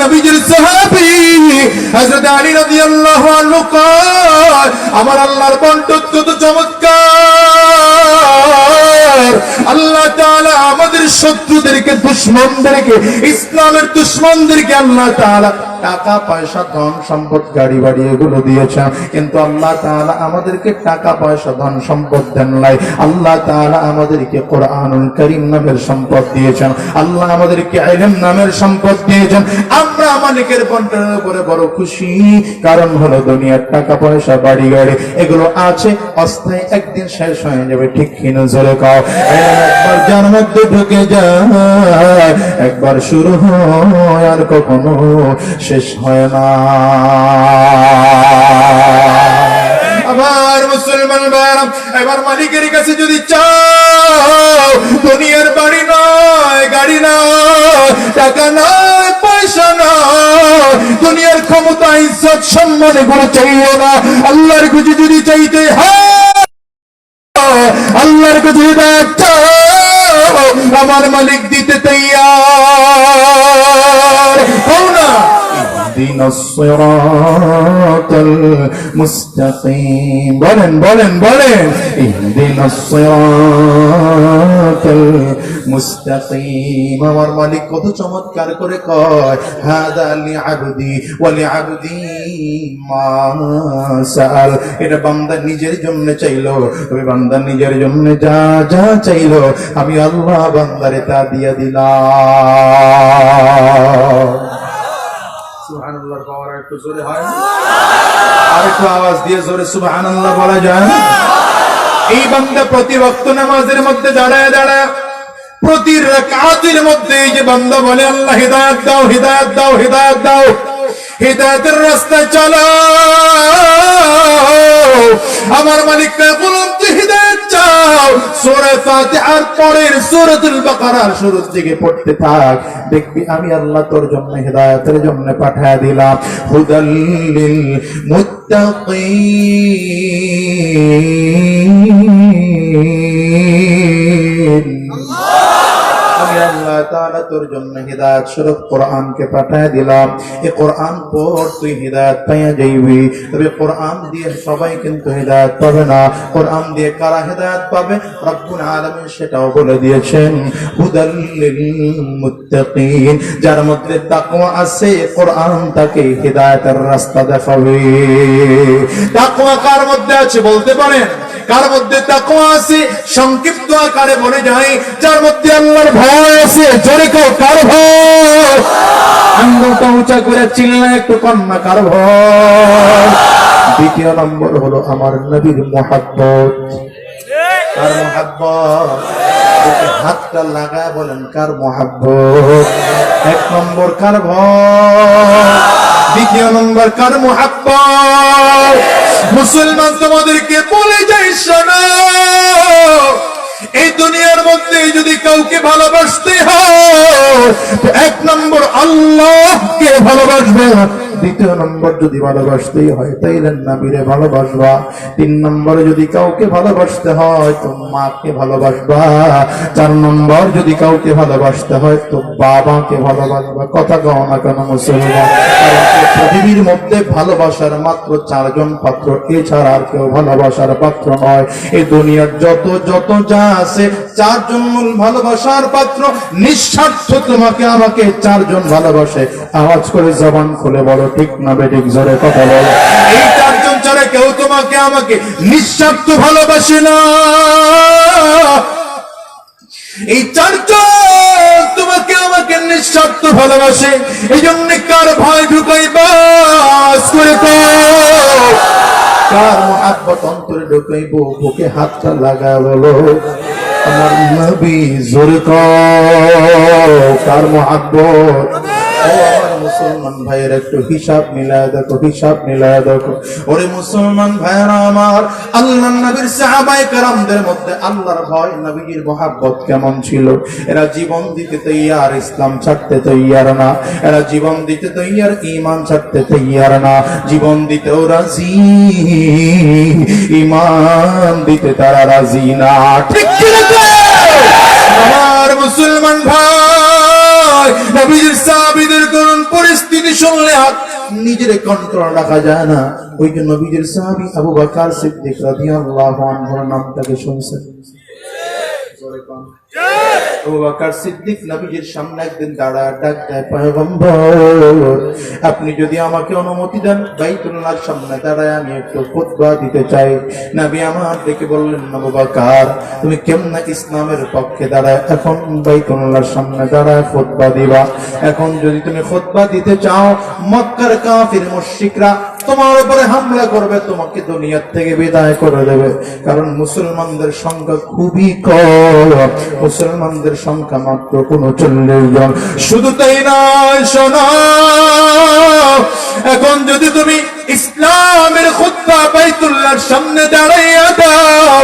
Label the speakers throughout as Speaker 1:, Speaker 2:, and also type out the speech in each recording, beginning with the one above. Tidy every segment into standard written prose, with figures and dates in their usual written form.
Speaker 1: নবীজির সাহাবী হযরত আলী রাদিয়াল্লাহু আনহু কয় আমার আল্লাহর বন্টন কত চমৎকার। আল্লাহ তাআলা আমাদের শত্রুদেরকে, দুশমনদেরকে, ইসলামের দুশমনদেরকে আল্লাহ তাআলা টাকা পয়সা, ধন সম্পদ, গাড়ি বাড়ি এগুলো দিয়েছেন, কিন্তু আল্লাহ তাআলা আমাদেরকে টাকা পয়সা, ধন সম্পদ দেন নাই। আল্লাহ তাআলা আমাদেরকে কোরআনুল কারীম নামের সম্পদ দিয়েছেন, আল্লাহ আমাদেরকে ইলম নামের সম্পদ দিয়েছেন। আমরা মালিকের বন্টনের উপরে বড় খুশি, কারণ হলো দুনিয়ার টাকা পয়সা, বাড়ি গাড়ি এগুলো আছে, অস্থায়ী, একদিন শেষ হয়ে যাবে, ঠিক কিনা জোরে কও। একবার যার মধ্যে ঢুকে যায়, একবার শুরু হয় আর কখনো শেষ হয় না। আবার মুসলমান ভাইরা, এবার মালিকের কাছে যদি চাও, দুনিয়ার বাড়ি নয়, গাড়ি নয়, টাকা নয়, পয়সা নয়, দুনিয়ার ক্ষমতা, ইজ্জত, সম্মান এগুলো চাইও না। আল্লাহর কাছে যদি চাইতে হয়, আল্লাহর কাছে আমার মালিক দিতে তৈয়ার। কও না ইহদিনাস সিরাতাল মুস্তাকিম, বলেন বলেন বলেন, ইহদিনাস সিরাতাল মুস্তাকিম। আমার মালিক কত চমৎকার করে কয়, হাদা লিআবদি ওয়া লিআবদি মা সাআল। এটা বান্দা নিজের জন্য চাইলো, তবে বান্দা নিজের জন্য যা যা চাইলো আমি আল্লাহ বান্দারে তা দিয়া দিলাম। সুবহানাল্লাহর পাওয়ার একটু জোরে হয়, আর একটু আওয়াজ দিয়ে জোরে সুবহানাল্লাহ বলা যায়। এই বান্দা প্রতি ওয়াক্ত নামাজের মধ্যে দাঁড়ায় দাঁড়ায়, প্রতি রাকাতের মধ্যে এই যে বান্দা বলে আল্লাহ হিদায়াত দাও, হিদায়াত দাও, হিদায়াত দাও, হিদায়াতের রাস্তায় চলো। আমার মালিক বলুন তুই হিদায়াত চাও, সূরা ফাতিহার পরের সূরাতুল বাকারার শুরুর দিকে পড়তে থাক, দেখবি আমি আল্লাহ তোর জন্য হিদায়াতের জন্য পাঠিয়ে দিলাম। হুদাল লিল মুত্তাকিন। আমি আল্লাহ তাআলা তোর জন্য হিদায়াত স্বরূপ কোরআনকে পাঠিয়ে দিলাম। এই কোরআন পড়, তুই হিদায়াত পেয়ে যাইবি। তবে কোরআন দিয়ে সবাই কিন্তু হিদায়াত পাবে না। কোরআন দিয়ে কারা হিদায়াত পাবে রব্বুল আলামিন সেটাও বলে দিয়েছেন, হুদাল লিল মুত্তাকিন। যার মধ্যে তাকওয়া আছে, কোরআন তাকে হিদায়াতের রাস্তা দেখাবে। তাকওয়া কার মধ্যে আছে বলতে পারেন? কার মধ্যে তাকওয়া আছে? সংক্ষিপ্ত আকারে বলে যাই, যার মধ্যে আল্লাহর ভয় আছে। জোরে কও, কার ভয়? আঙ্গুলটা উঁচা করে চিল্লায় একটু কন্যা, কার ভয়? দ্বিতীয় নম্বর হলো আমার নবীর মুহাব্বত। কার মুহাব্বত? হাতটা লাগায় বলেন, কার মুহাব্বত? এক নম্বর কার ভয়, দ্বিতীয় নম্বর কার মুহাব্বত। মুসলমান তোমাদেরকে বলে যাই, শোনো, এই দুনিয়ার মধ্যে যদি কাউকে ভালোবাসতে হয় তো এক নম্বর আল্লাহকে ভালোবাসবে, দ্বিতীয় নম্বর যদি ভালোবাসতেই হয় তাইলে নবীরে ভালোবাসবা, তিন নম্বরে যদি কাউকে ভালোবাসতে হয় তো মাকে ভালোবাসবা, চার নম্বর যদি কাউকে ভালোবাসতে হয় তো বাবাকে ভালোবাসবা। কথা কও না কেন মুসলমান? পৃথিবীর মধ্যে ভালোবাসার মাত্র চারজন পাত্র, এছাড়া আর কেউ ভালোবাসার পাত্র নয়। এই দুনিয়ার যত যত যা আছে, চারজন মূল ভালোবাসার পাত্র। নিঃস্বার্থ তোমাকে আমাকে চারজন ভালোবাসে। আওয়াজ করে জবান খুলে বলো, ঠিক না বেঠিক? জোরে কথা বলো। এই চারজন ছাড়া কেউ তোমাকে আমাকে নিঃস্বার্থ ভালোবাসে না। এই চারজন তোমাকে আমাকে নিঃস্বার্থ ভালোবাসে। এই জন্য কার ভয় ঢুকাইবা করে কার মুহাব্বত অন্তরে ঢুকাইবো? বুকে হাতটা লাগায় বলো, আমার নবী। জোরে কও, কার মুহাব্বত? মুসলমান ভাইয়ের একটু হিসাব মিলায় দেখো, হিসাব মিলায় দেখো। ওরে মুসলমান ভাইয়েরা আমার, আল্লাহর নবীর সাহাবায়ে কেরামদের মধ্যে আল্লাহর ভয়, নবীর মুহাব্বত কেমন ছিল? এরা জীবন দিতে তৈয়ার, ইসলাম ছাড়তে তৈয়ার না। এরা জীবন দিতে তৈয়ার, ঈমান ছাড়তে তৈয়ার না। জীবন দিতেও রাজি, ঈমান দিতে তারা রাজি না। ঠিক কি না? আমার মুসলমান ভাই, নবীর সাহাবীদের করুন পরিস্থিতি শুনলে নিজের কন্ট্রোল রাখা যায় না। ওই জন্য নবীজির সাহাবী আবু বকর সিদ্দিক রাদিয়াল্লাহু আনহুর নামটাকে শুনছেন। আবু বকর সিদ্দিক নবীজির সামনে একদিন দাঁড়ায় ডাক দেয়, পয়গম্বর আপনি যদি আমাকে অনুমতি দেন বাইতুল্লাহর সামনে দাঁড়ায় আমি একটু খুতবা দিতে চাই। নবী আমার দেখে বললেন, আবু বকর তুমি কেমনে ইসলামের পক্ষে দাঁড়ায় এখন বাইতুল্লাহর সামনে দাঁড়ায় খুতবা দিবা? এখন যদি তুমি খুতবা দিতে চাও মক্কার কাফির মুশরিকরা তোমার উপরে হামলা করবে, তোমাকে দুনিয়ার থেকে বিদায় করে দেবে। কারণ মুসলমানদের সংখ্যা খুবই কম, মুসলমানদের সংখ্যা মাত্র 39 জন। শুধু তাই নয়, শোনো এখন যদি তুমি ইসলামের খুতবা বাইতুল্লাহর সামনে দাঁড়াইয়া দাও,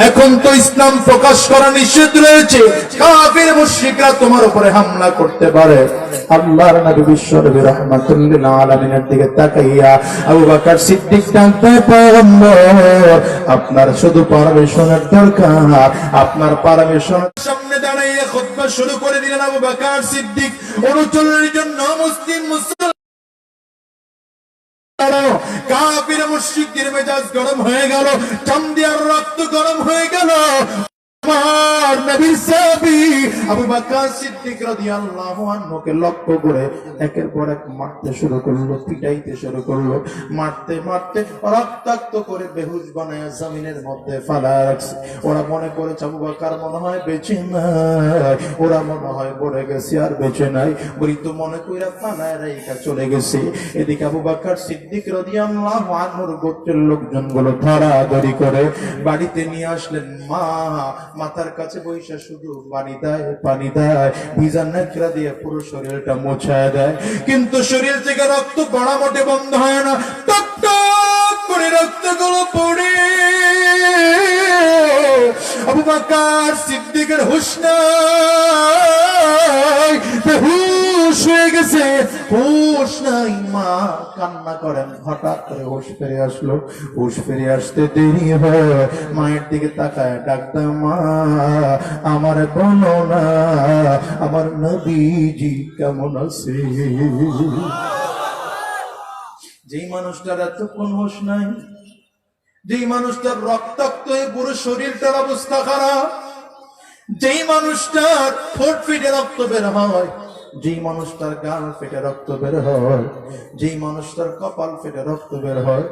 Speaker 1: এখন তো ইসলাম প্রকাশ করা নিষেধ রয়েছে, কাফির মুশরিকরা তোমার উপরে হামলা করতে পারে। আল্লাহর নবী বিশ্বনবী রাহমাতুল লিল আলামিনের দিকে তাকাইয়া আবু বকর সিদ্দিক ডাকতে, পয়গম্বর আপনার শুধু পারমিশনের দরকার, আপনার পারমিশনের সামনে দাঁড়াইয়া খুতবা শুরু করে দিলেন আবু বকর সিদ্দিক। 39 জন মুসলিম কাফির মুশরিকদের মেজাজ গরম হয়ে গেল, চামড়ার রক্ত গরম হয়ে গেল। আমার নবীর সাহাবী আবু বকর সিদ্দিক রাদিয়াল্লাহু আনহুকে লক্ষ্য করে একের পর এক মারতে শুরু করলো, পিটাইতে শুরু করলো। মারতে মারতে রক্তাক্ত করে বেহুশ বানায় জমিনের মধ্যে ফালায় রাখছে। ওরা মনে করেছে আবু বকর মনে হয় বেঁচে নাই, ওরা মনে হয় মরে গেছে আর বেঁচে নাই, মৃত মনে কইরা ফালায় রেখে চলে গেছে। এদিকে আবু বকর সিদ্দিক রাদিয়াল্লাহু আনহুর গোত্রের লোকজনগুলো ধরাধরি করে বাড়িতে নিয়ে আসলেন। মা মাথার কাছে বৈশা শুধু পানি দেয়, পানি দেয়, ভিজা নেকড়া দিয়ে পুরো শরীরটা মোছায় দেয়, কিন্তু শরীর থেকে রক্ত পড়া মোটে বন্ধ হয় না। টক টক করে রক্তগুলো পড়ে আবু বকর সিদ্দিকের হুঁশ নাই, বেহুশ হয়ে গেছে, হুঁশ নাই। মা কান্না করেন, হঠাৎ করে হুঁশ ফিরে আসলো। হুঁশ ফিরে আসতে দেরি হয়, মায়ের দিকে তাকায় ডাকতে, মা আমার বলো না আমার নবীজি কেমন আছে? যেই মানুষটার এতক্ষণ হুঁশ নাই, যেই মানুষটার রক্তাক্ত হয়ে পুরো শরীরটার অবস্থা খারাপ, যেই মানুষটার ঠোঁট ফেটে রক্ত বের হয়, যেই মানুষটার গাল ফেটে রক্ত বের হয়, যেই মানুষটার কপাল ফেটে রক্ত বের হয়,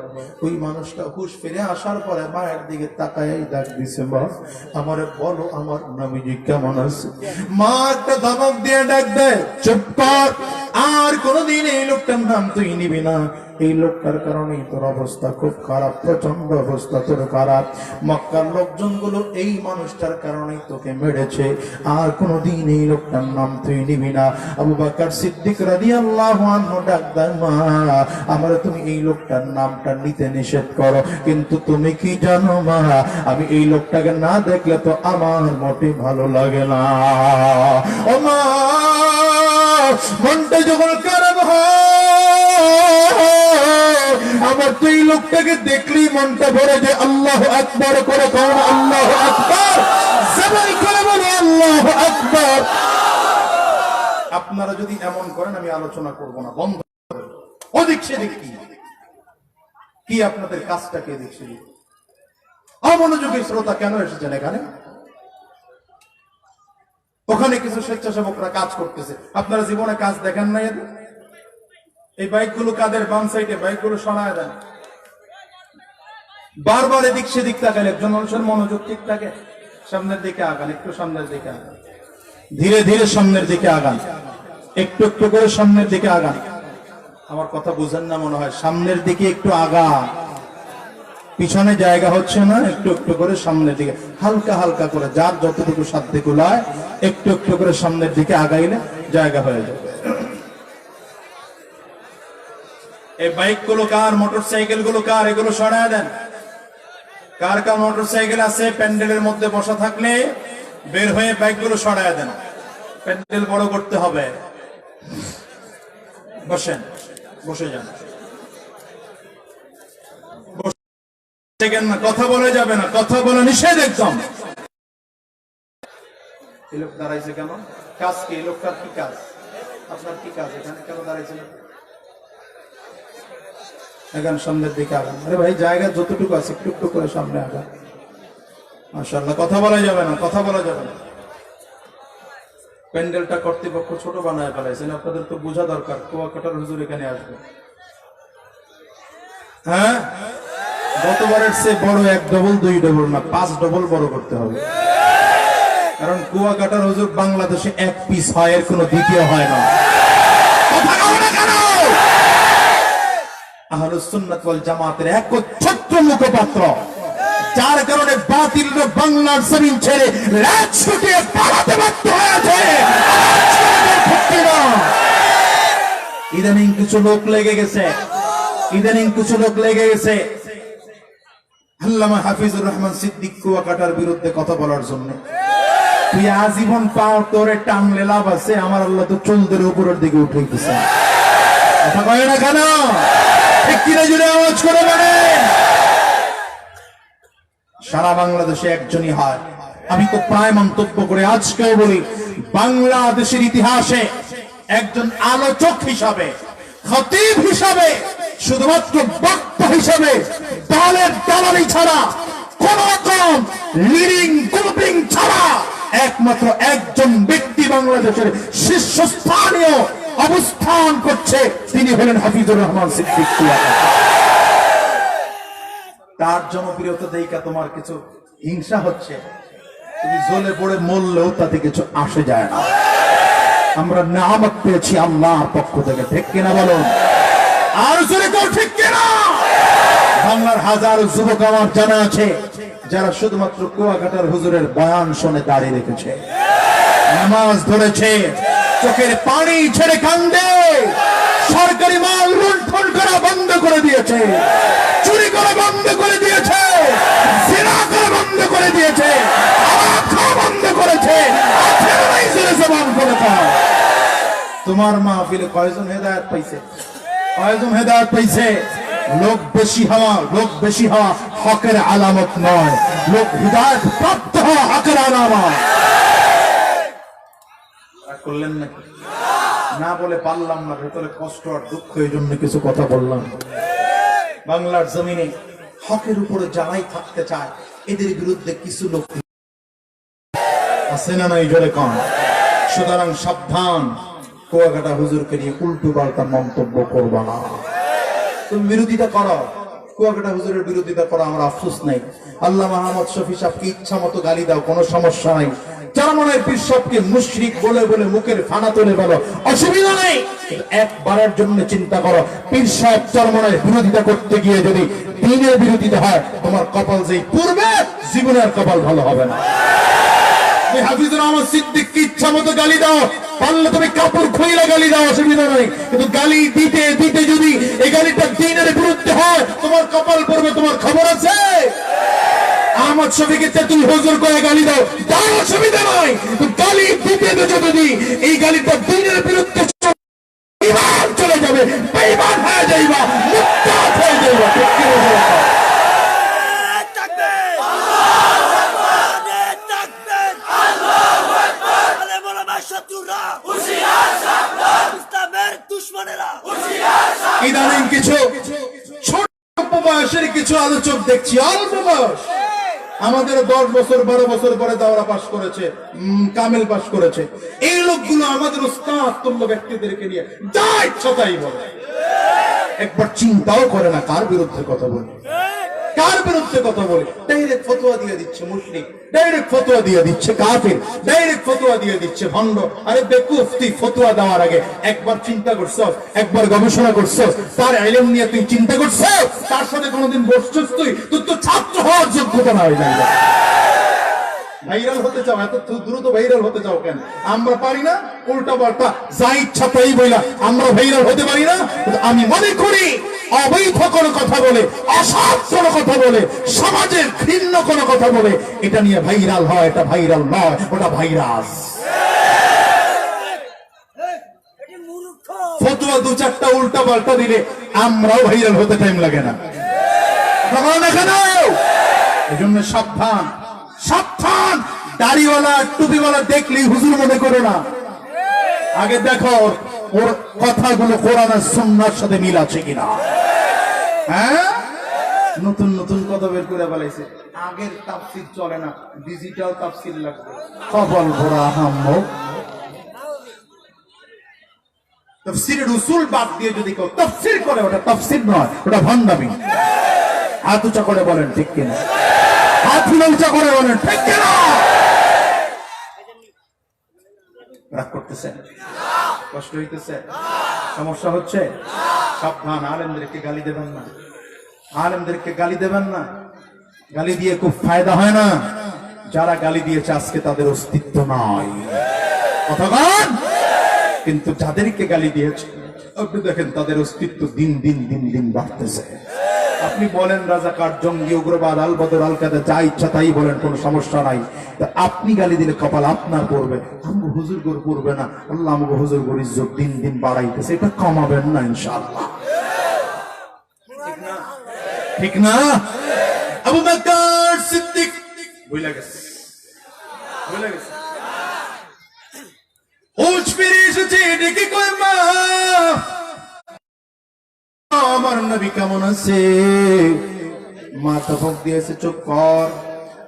Speaker 1: ওই মানুষটা হুঁশ ফিরে আসার পরে মায়ের দিকে তাকায় ডাক দিছে, মা আমারে বলো আমার নবীজি কেমন আছে? মা একটা ধমক দিয়ে ডাক দেয়, চুপ কর, আর কোনদিন এই লোকটার নাম তুই নিবি না। এই লোকটার কারণেই তোর অবস্থা খুব খারাপ, প্রচন্ড অবস্থা তোর খারাপ। মক্কার লোকজনগুলো এই মানুষটার কারণেই তোকে মেরেছে, আর কোনদিন এই লোকটার নাম তুই নিবি না। আবু বকর সিদ্দিক রাদিয়াল্লাহু আনহু ডাক দেয়, মা আমার তুমি এই লোকটার নামটা নিতে নিষেধ করো, কিন্তু তুমি কি জানো মা, আমি এই লোকটাকে না দেখলে তো আমার মোটেই ভালো লাগে না। ও মা, মনটা যখন খারাপ হয় আমার তো এই লোকটাকে দেখলেই মনটা ভরে যায়। আল্লাহু আকবার করে কারণ আল্লাহু আকবার, সবাই করে বলে আল্লাহু আকবার। আপনারা যদি এমন করেন আমি আলোচনা করব না, বন্ধ করেন। ওদিক সেদিক কি আপনাদের কাজটা কে দেখছে? অমনোযোগী শ্রোতা কেন এসেছেন এখানে? ওখানে কিছু স্বেচ্ছাসেবকরা কাজ করতেছে, আপনারা জীবনে কাজ দেখেন নাই? এই বাইকগুলো কাদের? বাম সাইডে বাইকগুলো সরায় দেন। বারবার এদিক সেদিক তাকালে একজন মানুষের মনোযোগ ঠিক থাকে। সামনের দিকে আগান, একটু সামনের দিকে আগান, ধীরে ধীরে সামনের দিকে আগান, একটু একটু করে সামনের দিকে আগান। আমার কথা বুঝেন না মনে হয়, সামনের দিকে একটু আগান, পিছনে জায়গা হচ্ছে না, একটু একটু করে সামনের দিকে, হালকা হালকা করে, যার যতটুকু সাধ্যে কুলায় একটু একটু করে সামনের দিকে আগাইলে জায়গা হয়ে যাবে। এই বাইক গুলো কার? মোটর সাইকেল গুলো কার? এগুলো সরায় দেন। কার কার মোটর সাইকেল আছে প্যান্ডেলের মধ্যে বসা থাকলে বের হয়ে বাইক গুলো সরায় দেন, প্যান্ডেল বড় করতে হবে। বসেন, বসে যান, না কথা বলে যাবে না, কথা বলা নিষেধ একদম। এই লোক দাঁড়াইছে কেন? কাজ কি? এই লোকটার কি কাজ? আপনার কি কাজ? এখানে কেন দাঁড়াইছেন? এখন সামনের দিকে আগান। আরে ভাই জায়গা যতটুকু আছে একটু একটু করে সামনে আগান। মাশাআল্লাহ, কথা বলা যাবে না, কথা বলা যাবে না। প্যান্ডেলটা কর্তৃপক্ষ ছোট বানায় ফেলাইছেন, আপনাদের তো বোঝা দরকার কুয়াকাটার হুজুর এখানে আসবে। হ্যাঁ, গতবারের চেয়ে বড় 1 ডবল 2 ডবল না 5 ডবল বড় করতে হবে, কারণ কুয়াকাটার হুজুর বাংলাদেশে 1 পিস হয়, এর কোনো দ্বিতীয় হয় না। আহলুস সুন্নাত ওয়াল জামাতের একচ্ছত্র মুখপাত্র, যার কারণে বাতিল বাংলার জমিন ছেড়ে রাত ছুটিয়ে পালাতে বাধ্য হয়েছে। ইদানিং কিছু লোক লেগে গেছে, ইদানিং কিছু লোক লেগে গেছে আল্লামা হাফিজুর রহমান সিদ্দিক কুয়াকাটার বিরুদ্ধে কথা বলার জন্য। তুই আজীবন পাও, তোরে টানলে লাভ আছে? আমার আল্লাহ তো চুলদের উপরের দিকে উঠে গেছে। কথা কয় না কেন? ঠিক কিনা জুড়ে আওয়াজ করে বলেন। সারা বাংলাদেশে একজনই হয়। আমি তো প্রায় মন্তব্য করে আজকেও বলি, বাংলাদেশের ইতিহাসে একজন আলোচক হিসাবে, খতিব হিসাবে, শুধুমাত্র বক্তা হিসাবে দলের দালালি ছাড়া, কোন রকম লিডিং গ্রুপিং ছাড়া একমাত্র একজন ব্যক্তি বাংলাদেশের শীর্ষস্থানীয় অবস্থান করছে, তিনি হলেন হাফিজুর রহমান সিদ্দিক কুয়াকাটা। তার জনপ্রিয়তা দেখা তোমার কিছু হিংসা হচ্ছে, তুমি জ্বলে পড়ে মরলেও তাতে কিছু আসে যায় না। আমরা নিয়ামত পেয়েছি আল্লাহর পক্ষ থেকে, ঠিক কিনা বলুন? আর জোরে কেউ ঠিক কিনা? বাংলার হাজার যুবক আমার জানা আছে যারা শুধুমাত্র কুয়াকাটার হুজুরের বয়ান শুনে দাঁড়িয়ে রেখেছে, নামাজ ধরেছে, চোখের পানি ছেড়ে কান্দে, সরকারি মাল লুণ্ঠন করা বন্ধ করে দিয়েছে, চুরি করা বন্ধ করে দিয়েছে, জিনা করা বন্ধ করে দিয়েছে, হারাম খাওয়া বন্ধ করেছে। তোমার মাহফিলে কয়জন হেদায়েত পাইছে? কয়জন হেদায়েত পাইছে? লোক বেশি হওয়া, লোক বেশি হওয়া হকের আলামত নয়, লোক হিদায়াত প্রাপ্ত হওয়া হকের আলামত। করলেন নাকি? না বলে পারলাম না, ভেতরে কষ্ট আর দুঃখ, এই জন্য কিছু কথা বললাম। বাংলার জমিনে হকের উপরে যারাই থাকতে চায়, এদের বিরুদ্ধে কিছু লোক আছে না, এই জোরে কন। সুতরাং সাবধান, কুয়াকাটা হুজুরকে নিয়ে উল্টো পাল্টা মন্তব্য করবা না। তুমি বিরোধিতা করো, কুয়াকাটা হুজুরের বিরোধিতা করো, আমার আফসোস নাই। আল্লাহ মাহমুদ শফি সাহেবকে ইচ্ছা মতো গালি দাও, কোনো সমস্যা নাই। জার্মানের পীর সাহেবকে মুশরিক বলে বলে মুখের ফানা তুলে বলো, অসুবিধা নেই। একবারের জন্য চিন্তা করো, পীর সাহেব জার্মানের বিরোধিতা করতে গিয়ে যদি দ্বীনের বিরোধিতা হয়, তোমার কপাল যেই পূর্বে, জীবনের কপাল ভালো হবে না। হাফিজুর রহমান সিদ্দিককে ইচ্ছা মতো গালি দাও, পারলে তুমি কাপড় খুইলা গালি দাও, অসুবিধা নাই। কিন্তু গালি দিতে দিতে যদি এই গালিটা দ্বীনের বিরুদ্ধে হয়, তোমার কপাল পড়বে, তোমার খবর আছে? আহমদ শফিকে তেতুল হুজুর করে গালি দাও, তার অসুবিধা নাই। গালি দিতে দিতে যদি এই গালিটা দ্বীনের বিরুদ্ধে ইমান চলে যাবে, বেঈমান হয়ে যাইবা, মুরতাদ হয়ে যাইবা। ঠিক কি বলছো? ইদানিং কিছু ছোট বয়সের কিছু আলোচক দেখছি, অল্প বয়স, আমাদের 10 বছর 12 বছর পরে দাওরা পাশ করেছে, কামেল পাশ করেছে। এই লোকগুলো আমাদের উস্তাদ তুল্য ব্যক্তিদেরকে নিয়ে যা ইচ্ছা তাই বলে, একবার চিন্তাও করে না কার বিরুদ্ধে কথা বলে, কার বিরুদ্ধে কথা বলে। ডাইরেক্ট ফতোয়া দিয়ে দিচ্ছে মুশরিক, ডাইরেক্ট ফতোয়া দিয়ে দিচ্ছে কাফির, ডাইরেক্ট ফতোয়া দিয়ে দিচ্ছে ভণ্ড। আরে বেকুফ, তুই ফতোয়া দেওয়ার আগে একবার চিন্তা করছস? একবার গবেষণা করছস? তার ইলম নিয়ে তুই চিন্তা করছস? তার সাথে কোনোদিন বসছস? তোর তো ছাত্র হওয়ার যোগ্যতা নাই। ভাইরাল হতে চাও, এত দ্রুত ভাইরাল হতে চাও কেন? আমরা পারি না? উল্টা পাল্টা যা ইচ্ছা তাই বইলা আমরা ভাইরাল হতে পারি না? আমি মনে করি অবৈধ কোনো কথা বলে, অসৎ কোনো কথা বলে, সমাজের ঘৃণ্য কোনো কথা বলে, এটা নিয়ে ভাইরাল হয়, এটা ভাইরাল নয়, ওটা ভাইরাস। ফতোয়া 2-4টা উল্টা পাল্টা দিলে আমরাও ভাইরাল হতে টাইম লাগে না। এই জন্য সাবধান, সাবধান। দাড়িওয়ালা টুপিওয়ালা দেখলি হুজুর মনে করো না, আগে দেখো ওর কথাগুলো কোরআন আর সুন্নাহর সাথে মিল আছে কিনা। হ্যাঁ, নতুন নতুন কথা বের করে বলাইছে। আগের তাফসীর চলে না, ডিজিটাল তাফসীর লাগবে। কপাল ভরা আহাম্মক। তাফসীরের উসুল বাদ দিয়ে যদি কেউ তাফসীর করে, ওটা তাফসীর নয়, ওটা ভণ্ডামি। হাত উঁচা করে বলেন ঠিক কিনা? হাত উঁচা করে বলেন ঠিক কিনা? রাগ করতেছেন? কষ্ট হইতেছে? সমস্যা হচ্ছে? সাবধান, আলেমদেরকে গালি দেবেন না, আলেমদেরকে গালি দেবেন না। গালি দিয়ে খুব ফায়দা হয় না। যারা গালি দিয়েছে আজকে তাদের অস্তিত্ব নাই, কথা বলেন। কিন্তু যাদেরকে গালি দিয়েছে আপনি দেখেন তাদের অস্তিত্ব দিন দিন দিন দিন বাড়তেছে। আপনি বলেন রাজাকার, জঙ্গি, উগ্রবাদ, আল বদর, আল কায়দা, যা ইচ্ছা তাই বলেন, কোনো সমস্যা নাই। আপনি গালি দিলে কপাল আপনার পড়বে, আমগো হুজুর গর পড়বে না। আল্লাহ আমগো হুজুর গর ইজ্জত দিন দিন বাড়াইতেছে, এটা কমাবেন না ইনশাআল্লাহ। ঠিক না? আবু বকর সিদ্দিক ভুলে গেছে, ভুলে গেছে। হুঁশ ফিরে এসেছে, ডেকে কয় মা আমার নবী কেমন আছে? মাথা ফোঁক দিয়েছে, চুপ কর,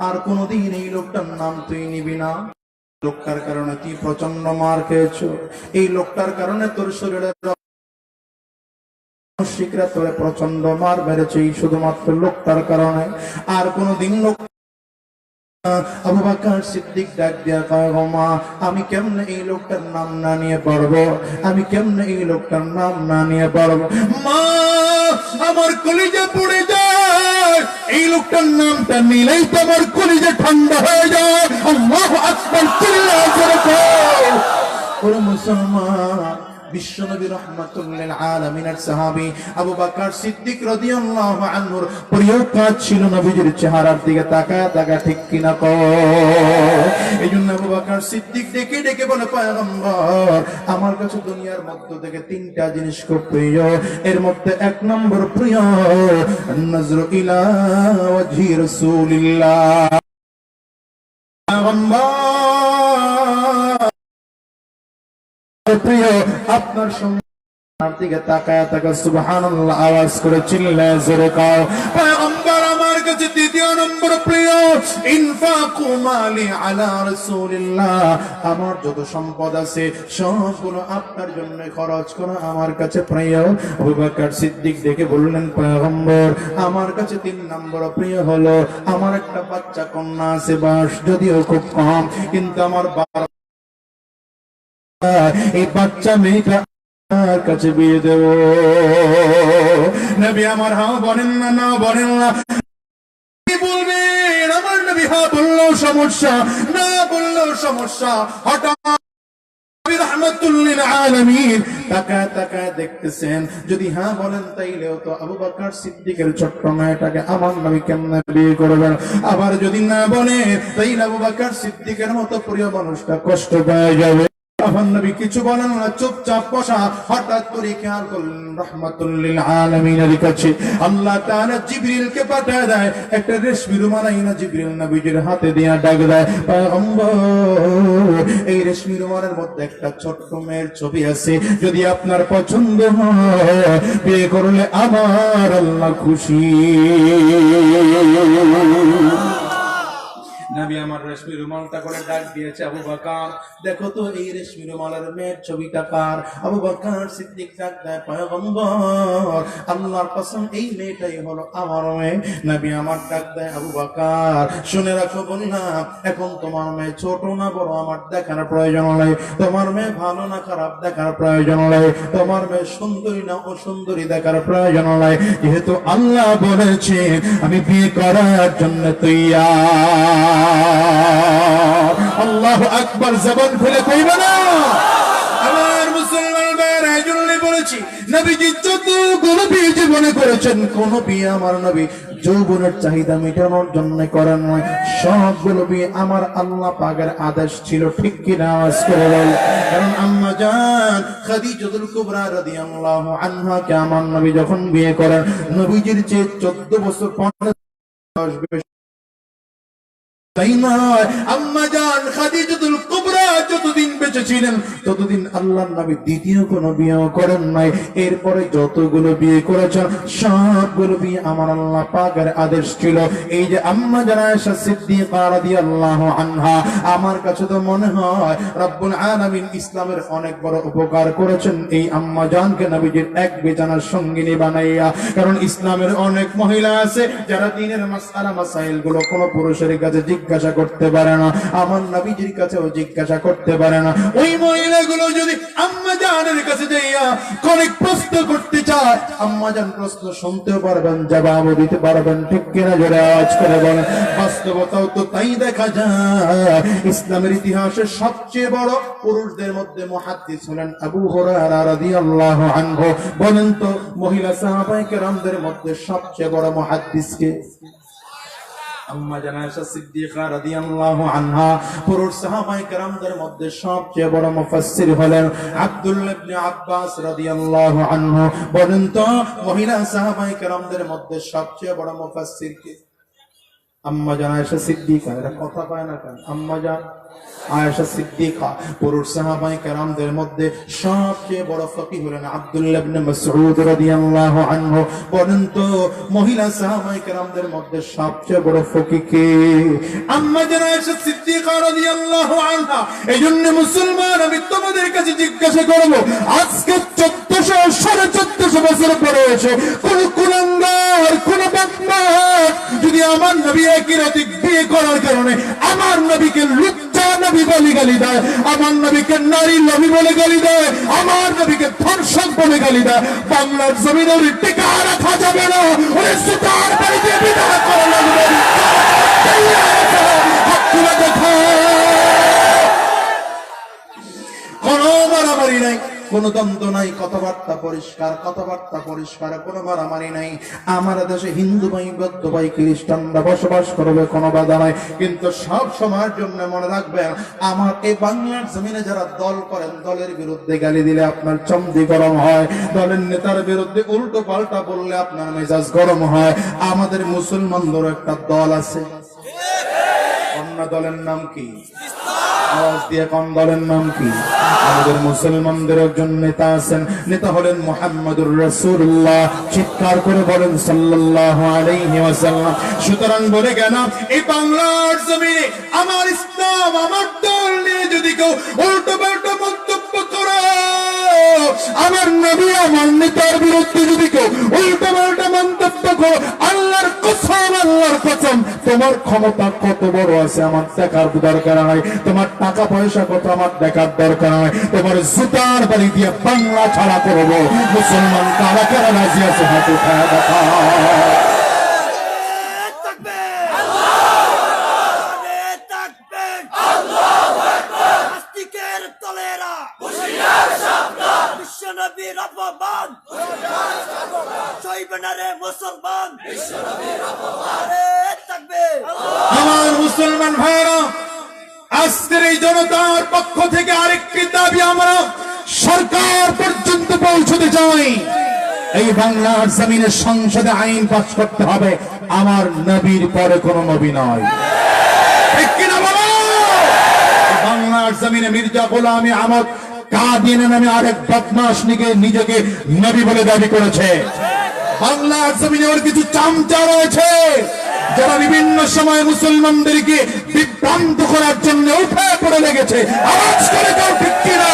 Speaker 1: আর কোনদিন এই লোকটার নাম তুই নিবি না। লোকটার কারণে তুই প্রচন্ড মার খেয়েছো, এই লোকটার কারণে তোর শরীরে শিখরা তোরে প্রচন্ড মার মেরেছে, এই শুধুমাত্র লোকটার কারণে। আর কোনদিন লোক আবু বকর সিদ্দিক ডাক দিয়া কয়, মা আমি কেমনে এই লোকটার নাম না নিয়ে পারবো? আমি কেমনে এই লোকটার নাম না নিয়ে পারবো? মা আমার কলিজা পুড়ে যায়, এই লোকটার নামটা নিলেই তো আমার কলিজা ঠান্ডা হয়ে যায়। আল্লাহু আকবার, চিল্লায় জোরে কর। ওরে মুসলমান, বিশ্বনবী রাহমাতুল লিল আলামিনের সাহাবী আবু বকর সিদ্দিক রাদিয়াল্লাহু আনহুর প্রিয় কাজ ছিল নবীজির চেহারার দিকে তাকায় থাকা, ঠিক কিনা কও? এইজন্য আবু বকর সিদ্দিক ডেকে ডেকে বলে, পয়গম্বর আমার কাছে দুনিয়ার মধ্য থেকে তিনটা জিনিস খুব প্রিয়, এর মধ্যে এক নম্বর প্রিয় নজরু ইলা ওয়াজহি রাসূলিল্লাহ। প্রিয় আপনার সঙ্গে দিকে তাকায় তাকা সুবহানাল্লাহ আওয়াজ করে চিল্লায় জোরে কও, পয়গম্বর আমার কাছে দ্বিতীয় নম্বর প্রিয় ইনফাকু মালি আলা রাসূলিল্লাহ। আমার যত সম্পদ আছে সবগুলো আপনার জন্য খরচ করা আমার কাছে প্রিয়। আবু বকর সিদ্দিক দেখে বললেন, পয়গম্বর আমার কাছে তিন নম্বর প্রিয় হলো আমার একটা বাচ্চা কন্যা আছে, বয়স যদিও খুব কম, কিন্তু আমার এই বাচ্চা মেয়েটা কাছে বিয়ে দেব। নবী আমার হা বলেন না, না বলেন না, কি বলবেন? আমার নবী হা বললেও সমস্যা, না বললেও সমস্যা। হঠাৎ রাহমাতুল লিল আলামিন তাকায় তাকায় দেখতেছেন, যদি হ্যাঁ বলেন তাইলেও তো আবু বকর সিদ্দিকের ছোট্ট মেয়েটাকে আমার নবী কেমনে বিয়ে করবেন? আবার যদি না বলে তাইলে আবু বকর সিদ্দিকের মতো প্রিয় মানুষটা কষ্ট পেয়ে যাবে। নবী কিছু বলেন না, চুপচাপ বসা। হঠাৎ করে খেয়াল করলেন রাহমাতুল লিল আলামিনের কাছে আল্লাহ তাআলা জিবরিলকে পাঠিয়ে দেয়, একটা রেশমি রুমাল আইনা জিবরিল নবীজির হাতে দিয়া ডাক দেয়, পয়গম্বর এই রেশমি রুমালের মধ্যে একটা ছোট্ট মেয়ের ছবি আছে, যদি আপনার পছন্দ হয় বিয়ে করলে আমার আল্লাহ খুশি। নবী আমার রেশমি রুমালটা করে ডাক দিয়েছে, আবু বকর দেখো তো এই রেশমি রুমালের মেয়ের ছবিটা কার? আবু বকর সিদ্দিক ডাক দেয়, পয়গম্বর আল্লাহর কসম এই মেয়েটাই হলো আমার মেয়ে। নবী আমার ডাক দেয়, আবু বকর শুনে রাখো বললাম, এখন তোমার মেয়ে ছোট না বড় আমার দেখার প্রয়োজন নাই, তোমার মেয়ে ভালো না খারাপ দেখার প্রয়োজন নাই, তোমার মেয়ে সুন্দরী না অসুন্দরী দেখার প্রয়োজন নাই, যেহেতু আল্লাহ বলেছে আমি বিয়ে করার জন্য তৈয়ার। আল্লাহু আকবার, জবান খুলে কইবে না? আমার মুসলমান ভাইরা, এজন্য বলেছি নবীজি যতগুলো বিয়ে জীবনে করেছেন, কোন বিয়ে আমার নবী যৌবনের চাহিদা মেটানোর জন্য করেন নয়, সবগুলো বিয়ে আমার আল্লাহ পাকের আদেশ ছিল, ঠিক কিনা আওয়াজ করে বল। কারণ আম্মা জান খাদিজাতুল কুবরা রাদিয়াল্লাহু আনহা কে আমার নবী যখন বিয়ে করেন, নবীজির চেয়ে 14 বছর 15 তাই নয়, আম্মা জান খাদিজাতুল কুবরা যতদিন বেঁচে ছিলেন ততদিন আল্লাহর নবী দ্বিতীয় কোনো বিয়ে করেন নাই। এরপরে যতগুলো বিয়ে করেছেন সবগুলো বিয়ে আমার আল্লাহ পাকের আদেশ ছিল। এই যে আম্মা জান আয়েশা সিদ্দিকা রাদিয়াল্লাহু আনহা, আমার কাছে তো মনে হয় রব্বুল আলামিন ইসলামের অনেক বড় উপকার করেছেন এই আম্মা জানকে নবীজির এক বিছানার সঙ্গিনী বানাইয়া। কারণ ইসলামের অনেক মহিলা আছে যারা দ্বীনের মাসআলা মাসাইল গুলো কোনো পুরুষের কাছে জিজ্ঞাসা করতে পারে না, আমার নবীজির কাছেও জিজ্ঞাসা করতে পারে না। ওই মহিলাগুলো যদি আম্মা জানের কাছে যাইয়া অনেক প্রশ্ন করতে চায়, আম্মা জান প্রশ্ন শুনতেও পারবেন, জবাবও দিতে পারবেন। ঠিক কিনা জোরে আওয়াজ করে বলেন। বাস্তবতাও তো তাই দেখা যায়। ইসলামের ইতিহাসে সবচেয়ে বড় পুরুষদের মধ্যে মুহাদ্দিস হলেন আবু হুরায়রা রাদিয়াল্লাহু আনহু। বলেন তো মহিলা সাহাবায়ে কেরামদের মধ্যে সবচেয়ে বড় মুহাদ্দিস কে? আম্মা জান আয়েশা সিদ্দিকা রাদিয়াল্লাহু আনহা। পুরুষ সাহাবায়ে কেরামদের মধ্যে সবচেয়ে বড় মুফাসসির হলেন আব্দুল্লাহ ইবনে আব্বাস রাদিয়াল্লাহু আনহু। বলেন তো মহিলা সাহাবায়ে কেরামদের মধ্যে সবচেয়ে বড় মুফাসসির কে? আম্মা জান আয়েশা সিদ্দিকা। এরা কথা পায় না কেন? আম্মা জান আয়েশা সিদ্দিকা। পুরুষ সাহাবায়ে কেরামদের মধ্যে সবচেয়ে বড় ফকিহ হলেন আব্দুল্লাহ ইবনে মাসউদ রাদিয়াল্লাহু আনহু। বলেন তো মহিলা সাহাবায়ে কেরামদের মধ্যে সবচেয়ে বড় ফকিহ কে? আম্মা জান আয়েশা সিদ্দিকা রাদিয়াল্লাহু আনহা। এইজন্য মুসলমান, আমি তোমাদের কাছে জিজ্ঞাসা করব, আজকে 1400 বছর পরে এসে কোন কুলাঙ্গার, কোন বদমাশ যদি আমার নবী একই রাতে বিয়ে করার কারণে আমার নবীকে লুচ্চা নবী বলে গালি দেয়, আমার নবীকে নারী নবী বলে গালি দেয়, আমার নবীকে ধর্ষক বলে গালি দেয়, বাংলার জমিনে ওর টিকা রাখা যাবে না। ওরে সুতার বাড়ি দিয়ে বিদায় করা লাগবে। কোনো মারামারি নাই, কোন দ্বন্দ্ব নাই, কথাবার্তা পরিষ্কার, কথাবার্তা পরিষ্কার, কোনো মারামারি নাই। আমার দেশে হিন্দু ভাই, বৌদ্ধ ভাই, খ্রিস্টানরা বসবাস করবে, কোনো বাধা নাই। কিন্তু সব সময়ের জন্য মনে রাখবেন, আমার এই বাংলার জমিনে যারা দল করেন, দলের বিরুদ্ধে গালি দিলে আপনার চমদি গরম হয়, দলের নেতার বিরুদ্ধে উল্টো পাল্টা বললে আপনার মেজাজ গরম হয়। আমাদের মুসলমানদের একটা দল আছে, অন্য দলের নাম কি? আওয়াজ দিয়ে কোন দলের নাম কি? আমাদের মুসলমানদের একজন নেতা আছেন, নেতা হলেন মুহাম্মদুর রাসূলুল্লাহ। চিৎকার করে বলেন সাল্লাল্লাহু আলাইহি ওয়াসাল্লাম। সুতরাং বলে গেলাম, এই বাংলার জমিনে আমার ইসলাম, আমার দল নিয়ে যদি কেউ উল্টো পাল্টা মন্তব্য করে, আমার নবী, আমার নেতার বিরুদ্ধে যদি কেউ উল্টো পাল্টা মন্তব্য করে, আল্লাহর কসম, আল্লাহর কসম, তোমার ক্ষমতা কত বড় আছে আমার দেখার দরকার নাই, তোমার টাকা পয়সা কত আমার দেখার দরকার নাই, তোমার জুতার বাড়ি দিয়ে বাংলা ছাড়া করবো। মুসলমান কারা কারা রাজি আছে হাত উঠায় দেখা। আমার মুসলমান ভাইরা, আজকের এই জনতার পক্ষ থেকে আরেকটি দাবি আমরা সরকার পর্যন্ত পৌঁছতে চাই। এই বাংলার জমিনের সংসদে আইন পাস করতে হবে, আমার নবীর পরে কোনো নবী নয়। ঠিক কিনা বলো? বাংলার জমিনে মির্জা গোলাম আহমদ কাদিয়ানী নামে আরেক বদমাশ নিজেকে নবী বলে দাবি করেছে। বাংলার জমিনে ওর কিছু চামচা রয়েছে যারা বিভিন্ন সময় মুসলমানদেরকে বিভ্রান্ত করার জন্য উঠে পড়ে লেগেছে। আওয়াজ করে দাও ঠিক কিনা?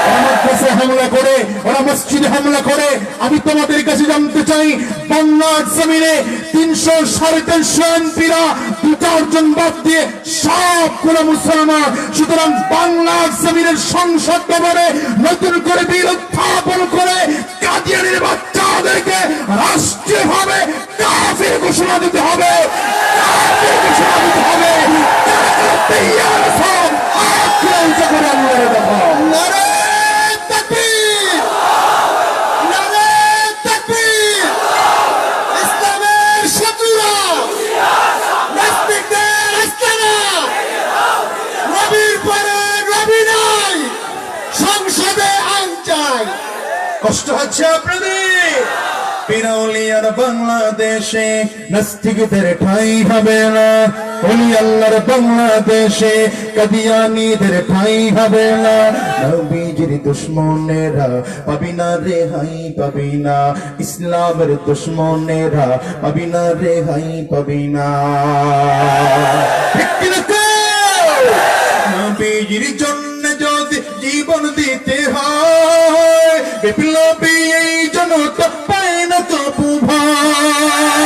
Speaker 1: ওরা মাদ্রাসে হামলা করে, ওরা মসজিদে হামলা করে। আমি তোমাদের কাছে জানতে চাই, বাংলার জমিনে 300-350 এমপিরা 2-4 জন বাদ দিয়ে সবগুলো মুসলমান। সুতরাং বাংলার জমিনের সংসদ ভবনে নতুন করে বিল উত্থাপন করে কাদিয়ানীর বাচ্চাদেরকে রাষ্ট্রীয়ভাবে কাফির ঘোষণা দিতে হবে, কাফির ঘোষণা দিতে হবে। ইসলামের শত্রুরা, নাস্তিকদের আস্তানা, রবির পরে রবি নাই, সংসদে আইন চাই। কষ্ট হচ্ছে আপনাদের? পিরাউলিয়ার বাংলাদেশে নাস্তিকদের ঠাঁই হবে না, ওলি আল্লাহর বাংলাদেশে কাদিয়ানীদের ঠাঁই হবে না। নবীজির দুশমনেরা পাবি না রেহাই পাবি না, ইসলামের দুশমনেরা পাবি না রেহাই পাবি না। নবীজির জন্য যদি জীবন দিতে হয়, বিপ্লবী এই জনতা পায় না তবু ভয়।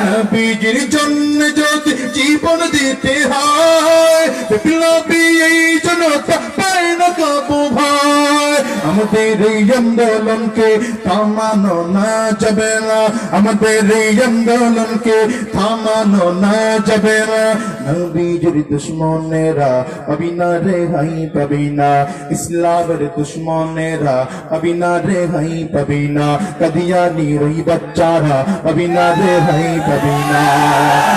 Speaker 1: নবীজির জন্য যদি জীবন দিতে হয়, বিপ্লবী এই জনতা পায় না তবু ভয়। আমাদের এই আন্দোলনকে থামানো না যাবে না, আমাদের এই আন্দোলনকে থামানো না যাবে না। নবীজির দুশমনেরা পাবি না রেহাই পাবি না, ইসলামের দুশমনেরা পাবি না রেহাই পাবি না, কাদিয়ানীর ওই বাচ্চারা পাবি না রেহাই পাবি না।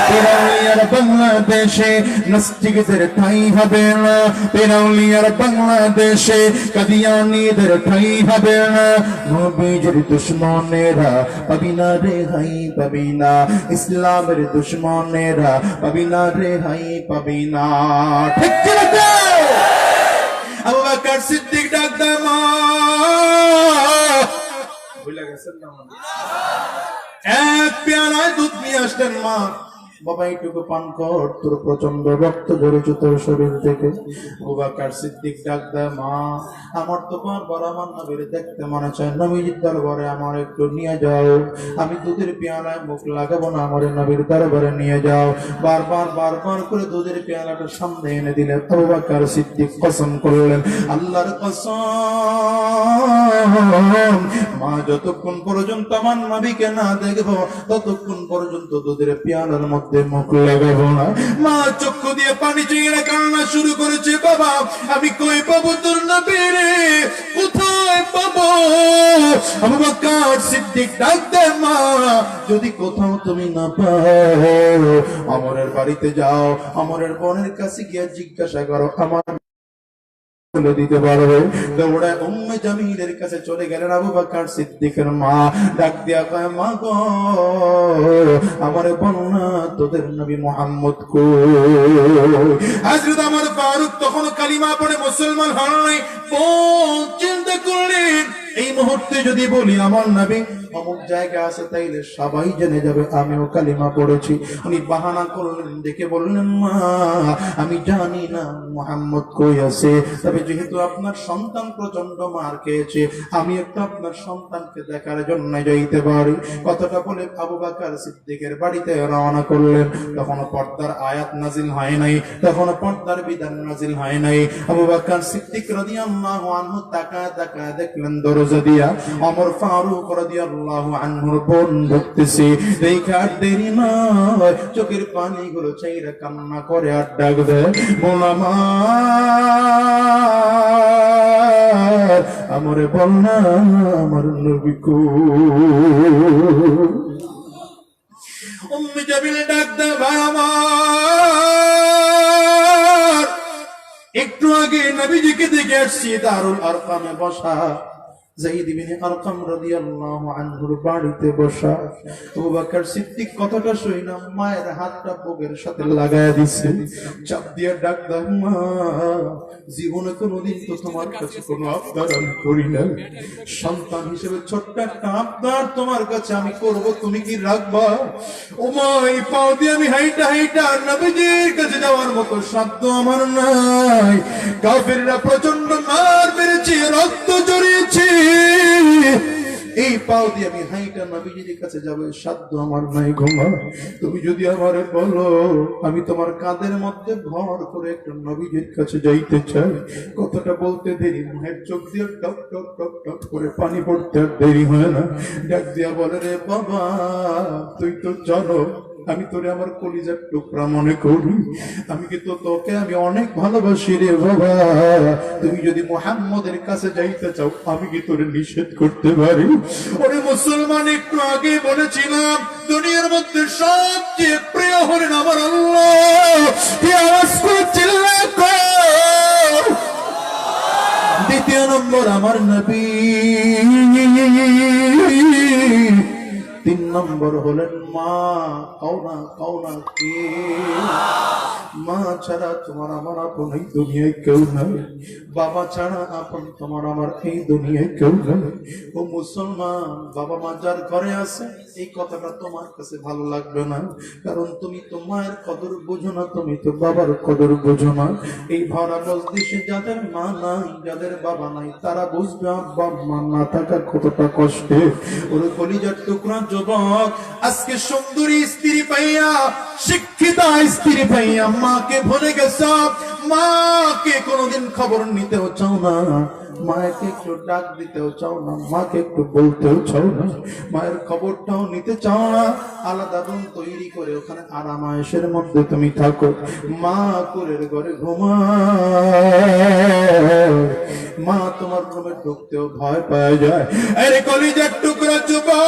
Speaker 1: পিরাউলিয়ার বাংলাদেশে নাস্তিকদের ঠাঁই হবে না, পিরাউলিয়ার বাংলাদেশে কাদিয়ানীদের ঠাঁই হবে না। নবীজির দুশমনেরা পাবি না রেহাই পাবি না, ইসলামের দুশমনেরা পাবি না রেহাই পাবি না। ঠিক কি না? আবু বকর সিদ্দিক ডাক দেয়, মা ভুলে গেছেন না? এক পেয়ালায় দুধ নিয়ে আসলেন মা, বাবা এইটুকু পান কর, তোর প্রচন্ড রক্ত ঝরেছে তোর শরীর থেকে। আবু বকর সিদ্দিক ডাক দেয়, মা আমার তো বারবার আমার নবীর দেখতে মনে চায়, নবীর দরবারে আমার একটু নিয়ে যাও, আমি দুধের পেয়ালায় মুখ লাগাবো না, আমার নবীর দরবারে নিয়ে যাও। বারবার বারবার করে দুধের পেয়ালাটা সামনে এনে দিলেন। আবু বকর সিদ্দিক কসম করলেন, আল্লাহর কসম, মা যতক্ষণ পর্যন্ত আমার নবীকে না দেখবো ততক্ষণ পর্যন্ত দুধের পেয়ালার মধ্যে মুখ লাগাবো না। মা চক্ষু দিয়ে পানি চিড়ে কান্না শুরু করেছে, বাবা আমি কই পাবো তোর নবী রে, কোথায় পাবো? আবু বকর সিদ্দিক ডাক দেয়, মা যদি কোথাও তুমি না পাও আমরের বাড়িতে যাও, আমরের বোনের কাছে গিয়ে জিজ্ঞাসা করো, আমার বলে দিতে পারবে। দৌড়ায় উম্মে জামিলের কাছে চলে গেলেন আবু বকর সিদ্দিকের মা। ডাক দিয়া কয়, মা গো আমার বলনা তোদের নবী মুহাম্মদ কই? হযরত ওমর ফারুক তখন কালিমা পড়ে মুসলমান হন নাই। চিন্তা করলেন এই মুহূর্তে যদি বলি আমার নবী অমুক জায়গা আছে তাইলে সবাই জেনে যাবে আমিও কালিমা পড়েছি। উনি বাহানা করলেন, দেখে বললেন, মা আমি জানি না মুহাম্মদ কই আছে, তবে যেহেতু আপনার সন্তান প্রচন্ড মার খেয়েছে আমি একটু আপনার সন্তানকে দেখার জন্য যাইতে পারি। কথাটা বলে আবু বকর সিদ্দিকের বাড়িতে রওনা করলেন। তখনও পর্দার আয়াত নাজিল হয় নাই, তখনও পর্দার বিধান নাজিল হয় নাই। আবু বকর সিদ্দিক রাদিয়াল্লাহু আনহু তাকায় তাকায় দেখলেন দরজা দিয়া ওমর ফারুক রাদিয়াল্লাহু আনহুর বোন ঢুকতেছে। দেখা দেরি নয়, চোখের পানিগুলো চাইরা কান্না করে আর ডাক দেয়, মোলামা আমরে বল না আমার নবী কই? উম্মে জামিল ডাক দেয়, ভাই আমার একটু আগে নবীজিকে দেখে আসছি দারুল আরকামে বসা, যায়েদ ইবনে আরকাম রাদিয়াল্লাহু আনহুর বাড়িতে বসা। আবু বকর সিদ্দিক কথাটা শুনে মায়ের হাতটা বুকের সাথে লাগায়া দিছে, চাপ দিয়ে ডাক দাও, মা জীবনে কোনোদিন তো তোমার কাছে কোনো আবদার আমি করি না, সন্তান হিসেবে ছোট্ট একটা আবদার তোমার কাছে আমি করব, তুমি কি রাখবা? ও মা এই পাও দিয়ে আমি হাইটা হাইটা নবীজির কাছে যাওয়ার মতো সাধ্য আমার নাই। কাফিররা প্রচন্ড মার মেরেছে, রক্ত ঝরিয়েছে, এই পাও দিয়ে আমি হাইটা নবীজির কাছে যাবো সাধ্য আমার নাই গো মা। তুমি যদি আমারে বলো আমি তোমার কাঁধের মধ্যে ভর করে একটা নবীজির কাছে যাইতে চাই। কথাটা বলতে দেরি, মায়ের চোখ দিয়ে টপ টপ টপ টপ করে পানি পড়তে আর দেরি হয় না। ডাক দিয়া বলে, রে বাবা তুই তো জানো আমি তোরে আমার কলিজার টুকরা মনে করি, আমি কিন্তু তোকে আমি অনেক ভালোবাসি রে বাবা। তুমি যদি মুহাম্মদের কাছে যাইতে চাও আমি কি তোরে নিষেধ করতে পারি? ওরে মুসলমান, একটু আগে বলেছিলাম দুনিয়ার মধ্যে সবচেয়ে প্রিয় হলেন আমার আল্লাহ। আওয়াজ করে চিল্লায় কর, দ্বিতীয় নম্বর আমার নবী, তিন নম্বর হলেন মা। কাউনা কে? মা ছাড়া তোমার আমার আপন এই দুনিয়ায় কেউ নাই। বাবা ছাড়া আপন তোমার আমার এই দুনিয়ায় কেউ নাই। ও মুসলমান, বাবা মা যার ঘরে আছে এই কথাটা তোমার কাছে ভালো লাগবে না, কারণ তুমি তো মায়ের কদর বোঝো না, তুমি তো বাবার কদর বোঝো না। এই ভরা মজলিসে যাদের মা নাই, যাদের বাবা নাই, তারা বুঝবে আব্বা মা না থাকা কতটা কষ্টে। ওর কলিজার টুকরা যুবক, আজকে সুন্দরী স্ত্রী পাইয়া, শিক্ষিতা স্ত্রী পাইয়া মাকে ভুলে গেছ। মাকে কোনোদিন খবর নিতেও চাও না, মাকে একটু ডাক দিতেও চাও না, মাকে একটু বলতেও চাও না, মায়ের খবরটাও নিতে চাও না। আলাদা রুম তৈরি করে ওখানে আরামায়েশের মধ্যে তুমি থাকো, মা কুলের ঘরে ঘুমায়, মা তোমার রুমে ঢুকতেও ভয় পাওয়া যায়। আরে কলিজার টুকরা যুবক,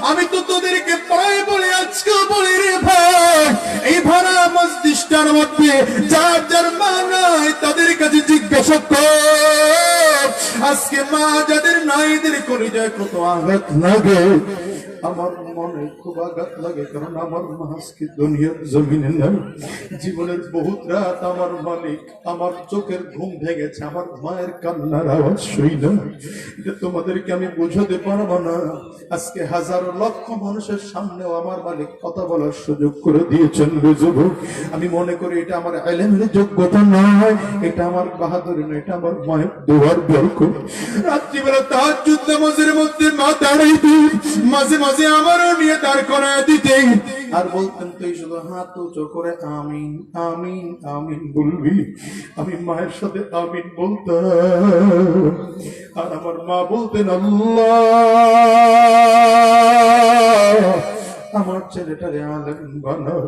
Speaker 1: আমি তো তোদেরকে প্রায় বলি, আজকে বলি রে ভাই, এই ভরা মজলিসটার মধ্যে যার যার মা নাই তাদের কাছে জিজ্ঞাসা কর, আজকে মা যাদের নাই এদের কলিজায় কত আঘাত লাগে। আমার মনে খুব আঘাত লাগে, কারণ আমার মা আজকে দুনিয়ার জমিনে নাই। জীবনের বহুত রাত আমার মালিক, আমার চোখের ঘুম ভেঙেছে আমার মায়ের কান্নার আওয়াজ শুই না। এটা তোমাদেরকে আমি বুঝাতে পারবো না। আজকে হাজারো লক্ষ মানুষের সামনেও আমার মালিক কথা বলার সুযোগ করে দিয়েছেন রে যুবক। আমি মনে করি এটা আমার ইলমের যোগ্যতা নয়, এটা আমার বাহাদুরি নয়, এটা আমার মায়ের দোয়ার বরকত। রাত্রিবেলা তাহাজ্জুদ নামাজের মধ্যে মা দাঁড়াইতে, মাঝে মাঝে আমারও নিয়ে দাঁড় করায় দিতে, আর বলতেন তুই শুধু হাত উঁচু করে আমিন আমিন আমিন বলবি। আমি মায়ের সাথে আমিন বলতাম, আর আমার মা বলতেন আল্লাহ আমার ছেলেটারে আলেম বানাও,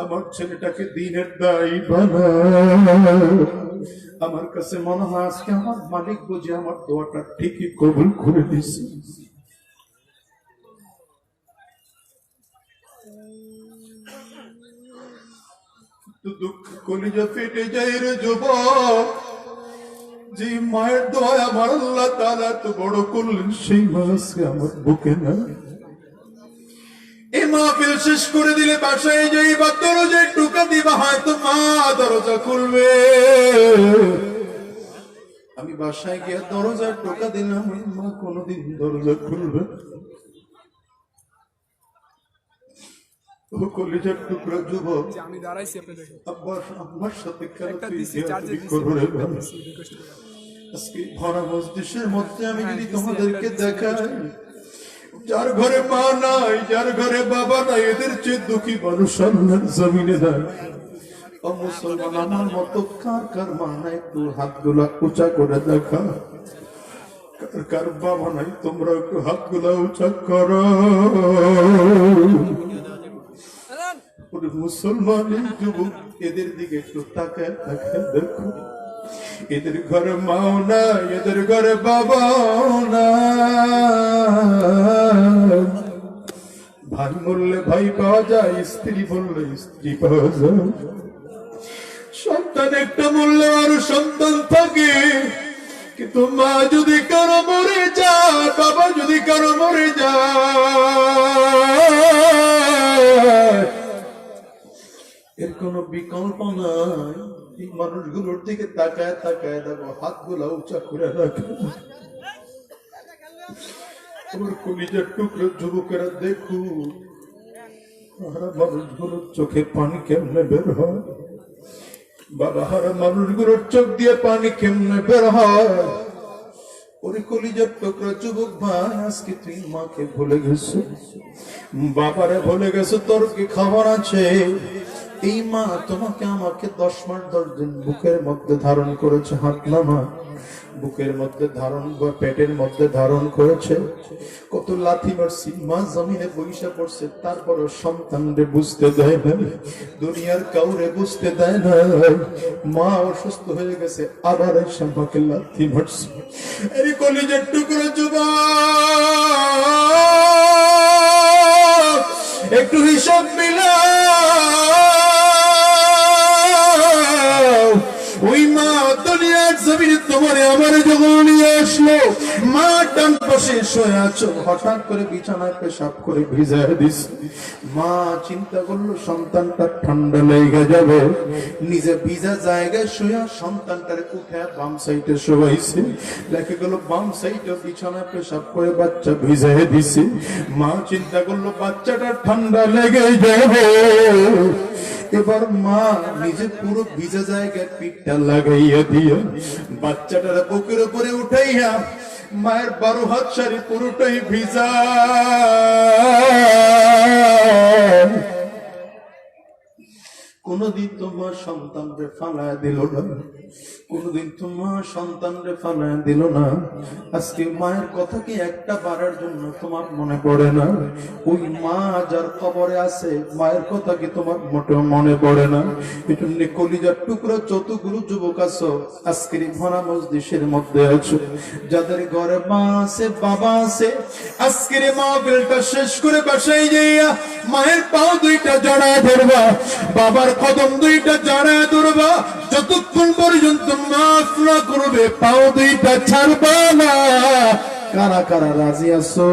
Speaker 1: আমার ছেলেটাকে দ্বীনের দায়ী বানাও। আমার কাছে মনে হয় আজকে আমার মালিক বুঝে আমার দোয়াটা ঠিকই কবুল করে দিছে। দুঃখ কলিজা ফেটে যায় রে যুবক, যে মায়ের দোয়া আমার আল্লাহ তাআলা তো বড় করলেন, সেই মাসকে আমার বুকে না। এই মাহফিল শেষ করে দিলে বাসায় যাই বা দরজায় টোকা দিবা, হয়তো মা দরজা খুলবে। আমি বাসায় গিয়ে দরজায় টোকা দিলাম, মা কোনোদিন দরজা খুলবে। কলিজার টুকরা যুবক,
Speaker 2: আমি দাঁড়াইছি আপনাদের
Speaker 1: আমার সাথে
Speaker 2: একটা দিছি চার্জে দিছি
Speaker 1: আজকে ভরা মজলিসের মধ্যে আমি যদি তোমাদেরকে দেখাই, যার ঘরে মা নাই, যার ঘরে বাবা নাই, এদের চেয়ে দুঃখী মানুষ আল্লাহর জমিনে নাই। ও মুসলমান, আমার মতো কার কার মা নাই একটু হাতগুলা উঁচা করে দেখা। কার কার বাবা নাই তোমরা একটু হাতগুলা উঁচা করো। মুসলমান যুবক, এদের দিকে একটু তাকায় তাকায় দেখো। এদের ঘরে মাও নাই, এদের ঘরে বাবাও নাই। ভাই বললে ভাই পাওয়া যায়, স্ত্রী বললে স্ত্রী পাওয়া যায়। সন্তান একটা মূল্যে আরো সন্তান থাকে, কিন্তু মা যদি কারো মরে যায়, বাবা যদি কারো মরে যায়, এর কোন বিকল্প নাই। এই মানুষগুলোর দিকে তাকায় তাকায় দেখো, হাতগুলা উঁচা করে রাখে। আমার কলিজার টুকরো যুবকেরা দেখো, মানুষগুলোর চোখে পানি কেমনে বের হয়, বাবা হারা মানুষগুলোর চোখ দিয়ে পানি কেমনে বের হয়। ওরে কলিজার টুকরো যুবক ভাই, আজকে তুই মাকে ভুলে গেছো, বাবারে ভুলে গেছো, তোর কি খবর আছে? এই মা তোমাকে আমাকে 10 মাস 10 দিন বুকের মধ্যে ধারণ করেছে, হাত নামা বুকের মধ্যে ধারণ, পেটের মধ্যে ধারণ করেছে। কত লাথি মারছি, মা জমিনে বইসা পড়ছে, তারপরও সন্তানরে বুঝতে দেয় না, দুনিয়ার কাউরে বুঝতে দেয় না। মা অসুস্থ হয়ে গেছে, আবার এসে আমাকে লাথি মারছে। এই কলিজার টুকরো যুবক, একটু হিসাব মিলা। ওই মা দুনিয়ার জমিন তোমার আমার যখন নিয়ে আসলো, মা ডান পাশে শুয়ে আছো, হঠাৎ করে বিছানায় পেশাব করে ভিজায় দিস। মা চিন্তা করলো সন্তানটা ঠান্ডা লেগে যাবে, নিজে ভিজা জায়গায় শুয়ে সন্তানটারে উঠে বাম সাইডে শোয়াইছে। লেখে গেল বাম সাইডে বিছানায় পেশাব করে বাচ্চা ভিজায় দিছে। মা চিন্তা করলো বাচ্চাটা ঠান্ডা লেগে যাবে, এবার মা নিজে পুরো ভিজা জায়গায় পিঠটা লাগাইয়া দিয়ে বাচ্চাটার বুকের উপরে উঠাইয়া মায়ের 12 হাত শাড়ি পুরোটাই ভিজা। কোনদিন তোমার সন্তানরে ফালায় দিল না, কোনদিন তোমার সন্তানরে ফালায় দিল না। আজকে মায়ের কথা কি একটা বারের জন্য তোমার মনে পড়ে না? ওই মা যার কবরে আছে, মায়ের কথা কি তোমার মোটেও মনে পড়ে না? এজন্য কলিজার টুকরো যতগুলো যুবক আছো, আজকের ভরা মজলিসের মধ্যে আছো, যাদের ঘরে মা আছে বাবা আছে, আজকের মাহফিলটা শেষ করে বাসায় যাইয়া মায়ের পাও দুইটা জড়ায় ধরবা, বাবার কদম দুইটা জড়ায় ধরবা। যতক্ষণ পর্যন্ত মাফ না করবে পাও দুইটা ছাড়বা না। কারা কারা রাজি আছো?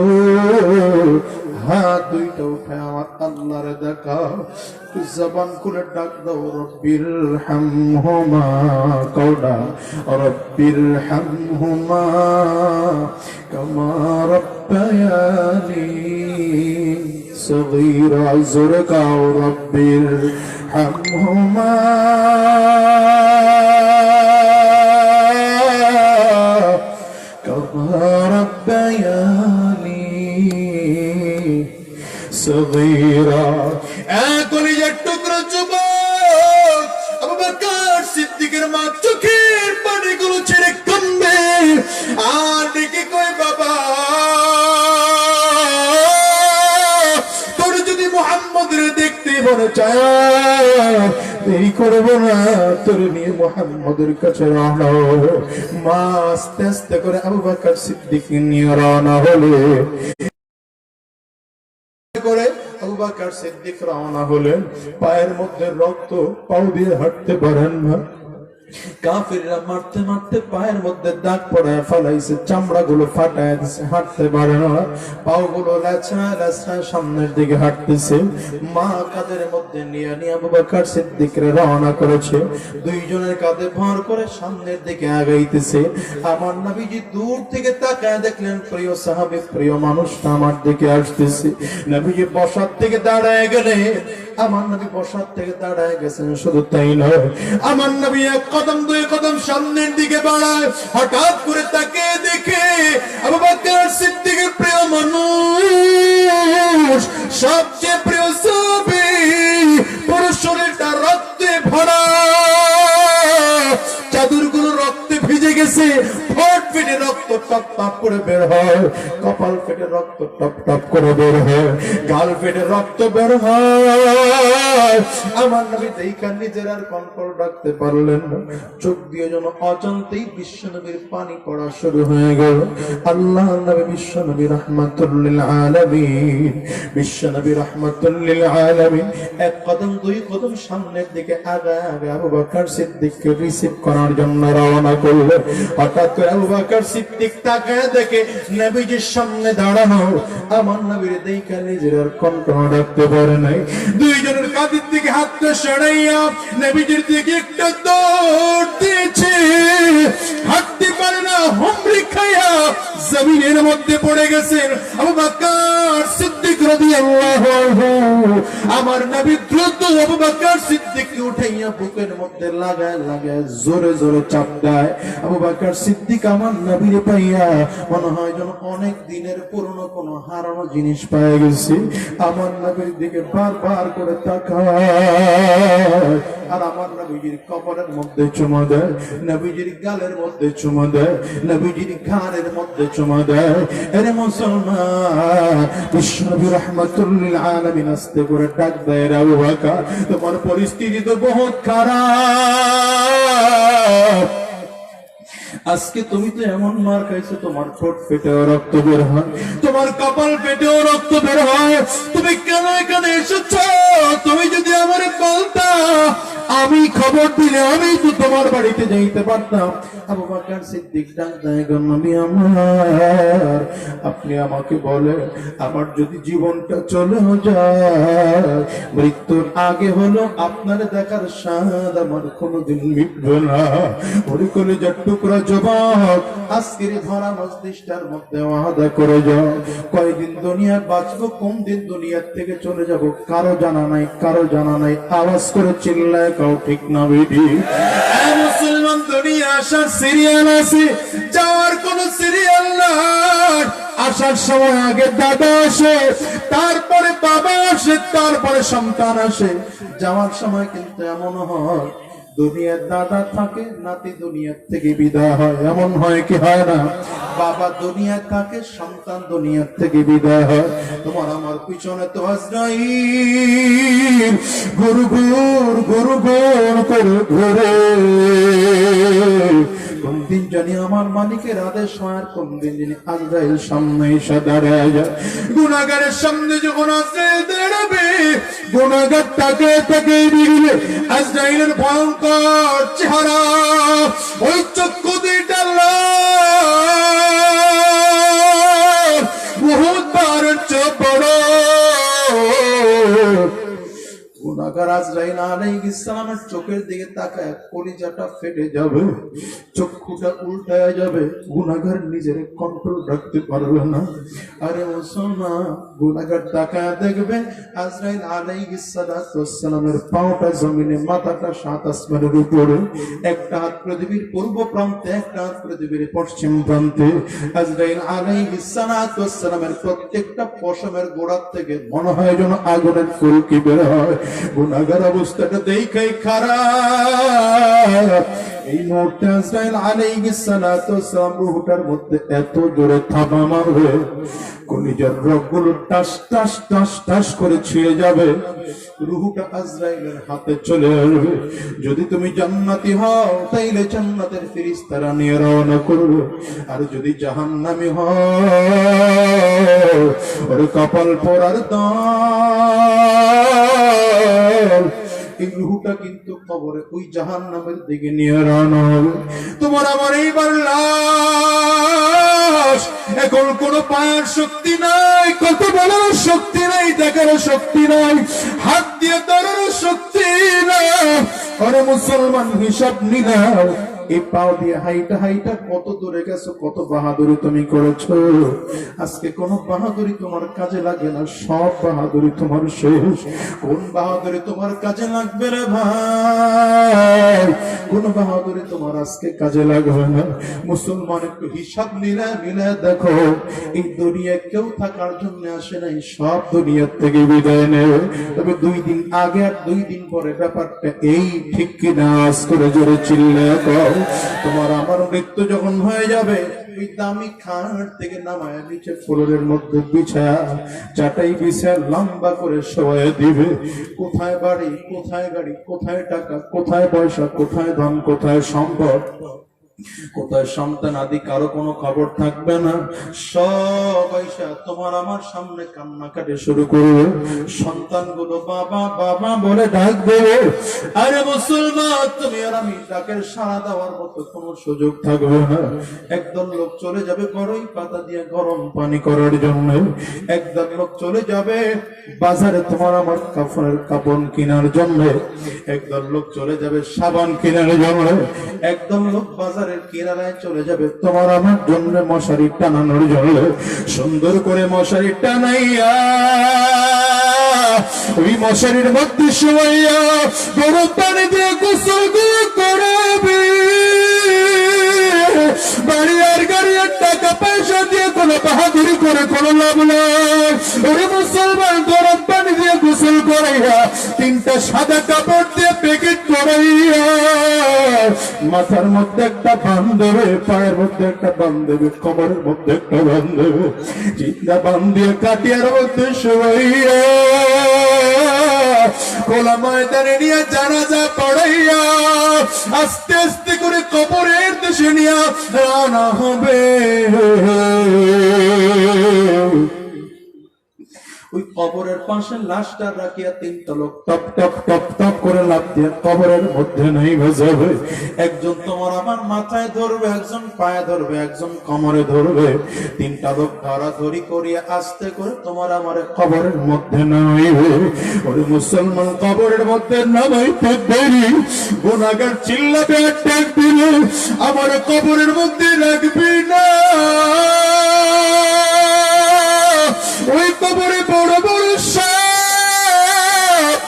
Speaker 1: হাত দুইটা উঠে আমার আল্লাহর দেখাও, জবান খুলে ডাক দাও, রব্বির হামহুমা কওলা, রব্বির হামহুমা কামা রব্বায়ানি সগীরা। জোরে গাও, রব্বির হামহুমা কামা রব্বায়ানি সগীরা। কলিজার টুকরো যুবক আবু বকর সিদ্দিকের মা চোখের পানিগুলো ছেড়ে কাঁদবে আর ডেকে কয়, বাবা তোর যদি মুহাম্মদের দেখতে মনে চায় দেরি করবো না, তোর নিয়ে মুহাম্মদের কাছে রওনা হবো। মা আস্তে আস্তে করে আবু বকর সিদ্দিক নিয়ে রওনা হলে করে আবু বকর সিদ্দিক রওনা হলেন। পায়ের মধ্যে রক্ত, পাও দিয়ে হাঁটতে পারেন না। কাফিররা মারতে মারতে পায়ের মধ্যে দাগ পড়ায় ফেলাইছে, চামড়া গুলো ফাটায় দিছে, হাঁটতে পারে না। পাও গুলো লেছড়ায় লেছড়ায় সামনের দিকে হাঁটতেছে। মা কাঁধের মধ্যে নিয়ে নিয়ে আবু বকর সিদ্দিক রওনা করেছে। দুইজনের কাঁধে ভর করে সামনের দিকে আগাইতেছে। আমার নবীজি দূর থেকে তাকায় দেখলেন প্রিয় সাহাবী, প্রিয় মানুষটা আমার দিকে আসতেছে। নবীজি বসার থেকে দাঁড়ায় গেলে, আমার নবী বসার থেকে দাঁড়ায় গেছেন। শুধু তাই নয়, আমার নবী এক কদম দুই কদম সামনের দিকে বাড়ায়। হঠাৎ করে তাকে দেখে আবু বকর সিদ্দিকের প্রিয় মানুষ, সবচেয়ে প্রিয় সাহাবী, পুরো শরীরটা রক্তে ভরা, চাদরগুলো রক্তে ভিজে গেছে, ঠোঁট ফেটে রক্ত টপ টপ করে বের হয়, কপাল ফেটে রক্ত টপ টপ করে বের হয়, গাল ফেটে রক্ত বের হয়। আমার নবী দেখা নিজের আর কন্ট্রোল রাখতে পারলেন না, চোখ দিয়ে যেন অজান্তেই বিশ্বনবীর পানি পড়া শুরু হয়ে গেল। আল্লাহ নবী বিশ্বনবী রাহমাতুল লিল আলামিন, বিশ্বনবী রাহমাতুল লিল আলামিন এক কদম দুই কদম সামনের দিকে আগায় আগায় আবু বকর সিদ্দিককে রিসিভ করার জন্য রওনা করলেন। হঠাৎ করে আবু বকর সিদ্দিক তাকায় দেখে নবীজির সামনে দাঁড়ানো। আমার নবীর দেখা নিজের আর কন্ট্রোল রাখতে পারে নাই, দুইজনের কাঁধের দিকে হাতটা সরাইয়া নবীজির দিকে একটা দৌড় দিয়েছে। হাঁটতে পারে না, হুমড়ি খাইয়া জমিনের মধ্যে পড়ে গেছেন আবু বকর সিদ্দিক রাদিয়াল্লাহু আনহু। আমার নবী দ্রুত আবু বকর সিদ্দিককে উঠাইয়া বুকের মধ্যে লাগায় লাগায় জোরে জোরে চাপ দেয়। আবু বকর সিদ্দিক আমার নবীর পাইয়া মনে হয় যেন অনেক দিনের পুরনো কোন হারানো জিনিস পেয়ে গেছে। আমার নবীর দিকে বারবার করে তাকায় আর আমার নবীজির কপালের মধ্যে চুমা দেয়, নবীজির গালের মধ্যে চুমা দেয়, নবীজির ঘাড়ের মধ্যে চুমা দেয়। এরে মুসলমান, বিশ্বনবী রাহমাতুল লিল আলামিন আস্তে করে ডাক দেয়, আবু বকর তোমার পরিস্থিতি তো বহুত খারাপ। আজকে তুমি তো এমন মার খাইছো, তোমার ঠোঁট ফেটেও রক্ত বের হয়, তোমার কপাল ফেটেও রক্ত বের হয়। তুমি কেন এখানে এসেছো? তুমি যদি আমারে বলতা আমি খবর দিলে আমি তো তোমার বাড়িতে যাইতে পারতাম। আবু বকর সিদ্দিক ডাক দেয়, গো নবী আমার, আপনি আমাকে বলেন, আমার যদি জীবনটা চলেও যায়, মৃত্যুর আগে হলো আপনার দেখার স্বাদ আমার কোনোদিন মিটবে না। ওরে কলিজার টুকরা যুবক, আজকের ধরা মস্তিষ্কের মধ্যে ওয়াদা করে যাও, কয়দিন দুনিয়া বাঁচবো, কোন দিন দুনিয়ার থেকে চলে যাব কারো জানা নাই, কারো জানা নাই। আওয়াজ করে চিল্লায় কাউ ঠিক না বেটি? মুসলমান, দুনিয়া আসার সিরিয়াল আছে, যাওয়ার কোন সিরিয়াল নাই। আসার সময় আগে দাদা আসে, তারপরে বাবা আসে, তারপরে সন্তান আসে। যাওয়ার সময় কিন্তু এমন হয়, দুনিয়ার দাদা থাকে, নাতি দুনিয়ার থেকে বিদায় হয়। এমন হয় কি হয় না? বাবা দুনিয়ায় থাকে, সন্তান দুনিয়ার থেকে বিদায় হয়। তোমার আমার পিছনে তো আজরাইল গুরু গুর গুরু গুর করে ঘুরে। কোন দিন জানি আমার মালিকের আদেশ হয়, আর কোন দিন জানি আজরাইল সামনে এসে দাঁড়ায় যায়। গুনাহগারের সামনে যখন আজরাইল দাঁড়াবে, গুনাহগার তাকে তাকে দিবে। আজরাইলের ভয়ঙ্কর চেহারা, ওই চক্ষু দুইটা লাল, বহুত বার চোখ বড়। গুনাহগার আজরাইল আলাইহিস সালামের চোখের দিকে তাকায়, কলিজাটা ফেটে যাবে, চক্ষুটা উল্টায় যাবে। গুনাহগার নিজের কন্ট্রোল রাখতে পারবে না। আরে মুসলমান, গুনাহগার তাকায় দেখবে আজরাইল আলাইহিস সালামের পাওটা জমিনে, মাথাটা সাত আসমানের উপরে, একটা হাত পৃথিবীর পূর্ব প্রান্তে, একটা হাত পৃথিবীর পশ্চিম প্রান্তে। আজরাইল আলাইহিস সালামের প্রত্যেকটা পশমের গোড়ার থেকে মনে হয় যেন আগুনের ফুলকি বের হয়। গুনাহগার অবস্থাটা দেখাই খারাপ। এই মুহূর্তে আজরাইল আলাইহিস সালাম রূহটার মধ্যে এত জোরে থাবা মারবে, কলিজার রগগুলো টাস টাস টাস টাস করে ছিঁড়ে যাবে। রূহটা আজরাইলের হাতে চলে আসবে। যদি তুমি জান্নাতি হও, তাইলে জান্নাতের ফেরেশতারা নিয়ে রওনা করবে। আর যদি জাহান্নামী হও, ওর কপাল পোড়ার দল, এই রূহটা কিন্তু কবরে ওই জাহান্নামের দিকে নিয়ে রওনা হবে। তোমার আমার এইবার লাশ, এখন কোনো পায়ের শক্তি নাই, কথা বলার শক্তি নাই, দেখার শক্তি নাই, হাত দিয়ে ধরার শক্তি নাই। আরে মুসলমান, হিসাব নিলাম, এই পাও দিয়ে হাইটা হাইটা কত দূরে গেছো, কত বাহাদুরি তুমি করেছো। আজকে কোন বাহাদুরি তোমার কাজে লাগে না, সব বাহাদুরি তোমার শেষ। কোন বাহাদুরি তোমার কাজে লাগবে রে ভাই? কোন বাহাদুরি তোমার আজকে কাজে লাগবে না। মুসলমান, একটু হিসাব মিলে দেখো, এই দুনিয়া কেউ থাকার জন্য আসে নাই, সব দুনিয়ার থেকে বিদায় নেবে। তবে 2 দিন আগে আর 2 দিন পরে ব্যাপারটা এই, ঠিক কিনা? আজ করে জোরে চিল্লায় কও। তোমার আমার মৃত্যু যখন হয়ে যাবে, ওই দামি খাট থেকে নামায় নিচে ফ্লোরের মধ্যে বিছায়া, চাটাই বিছায়া লম্বা করে শোয়া দিবে। কোথায় বাড়ি, কোথায় গাড়ি, কোথায় টাকা, কোথায় পয়সা, কোথায় ধন, কোথায় সম্পদ, কোথায় সন্তান আদি কারো কোনো খবর থাকবে না। সব পয়সা তোমার আমার সামনে কান্নাকাটি শুরু করবে। সন্তানগুলো বাবা বাবা বলে ডাক দেবে। আরে মুসলমান, তুমি আর আমি ডাকের সাড়া দেওয়ার মতো কোনো সুযোগ থাকবে না। একদল লোক চলে যাবে বড়ই পাতা দিয়ে গরম পানি করার জন্য, একদল লোক চলে যাবে বাজারে তোমার আমার কাফনের কাপড় কেনার জন্য, একদল লোক চলে যাবে সাবান কেনার জন্য, একদল লোক বাজারে কিনারায় চলে যাবে তোমার আমার জন্য মশারি টানানোর জন্য। সুন্দর করে মশারি টানাইয়া ওই মশারির মধ্যে শোয়াইয়া গরম পানি দিয়ে গোসল করবে। বাড়ি আর গাড়ি আর টাকা পয়সা দিয়ে কোনো বাহাদুরি করে কোনো লাভ নাই। ওরে মুসলমান, গরম পানি দিয়ে গোসল করাইয়া, 3টা সাদা কাপড় দিয়ে প্যাকেট করাইয়া, মাথার মধ্যে একটা বান দেবে, পায়ের মধ্যে একটা বান দেবে, কোমরের মধ্যে একটা বান দেবে, চিন্তা বান দিয়ে কাটিয়ার মধ্যে শোয়াইয়া খোলা ময়দানে নিয়ে জানাজা পড়াইয়া আস্তে আস্তে করে কবরের দেশে নিয়ে রওনা হবে। ওই কবরের পাশে লাশটা রাখিয়া তিনটা লোক টপ টপ টপ টপ করে লাফ দিয়ে কবরের মধ্যে নেমে যাবে। একজন তোমার আমার মাথায় ধরবে, একজন পায়ে ধরবে, একজন কোমরে ধরবে। তিনটা লোক ধরাধরি করিয়া আস্তে করে তোমার আমার কবরের মধ্যে নামাইবে। ওরে মুসলমান, কবরের মধ্যে নামাইতে দেরি গুনাহগার চিল্লাবে আর ডাক দিবে, আমার কবরের মধ্যে রাখবি না। ওই কবরে বড় বড় সাপ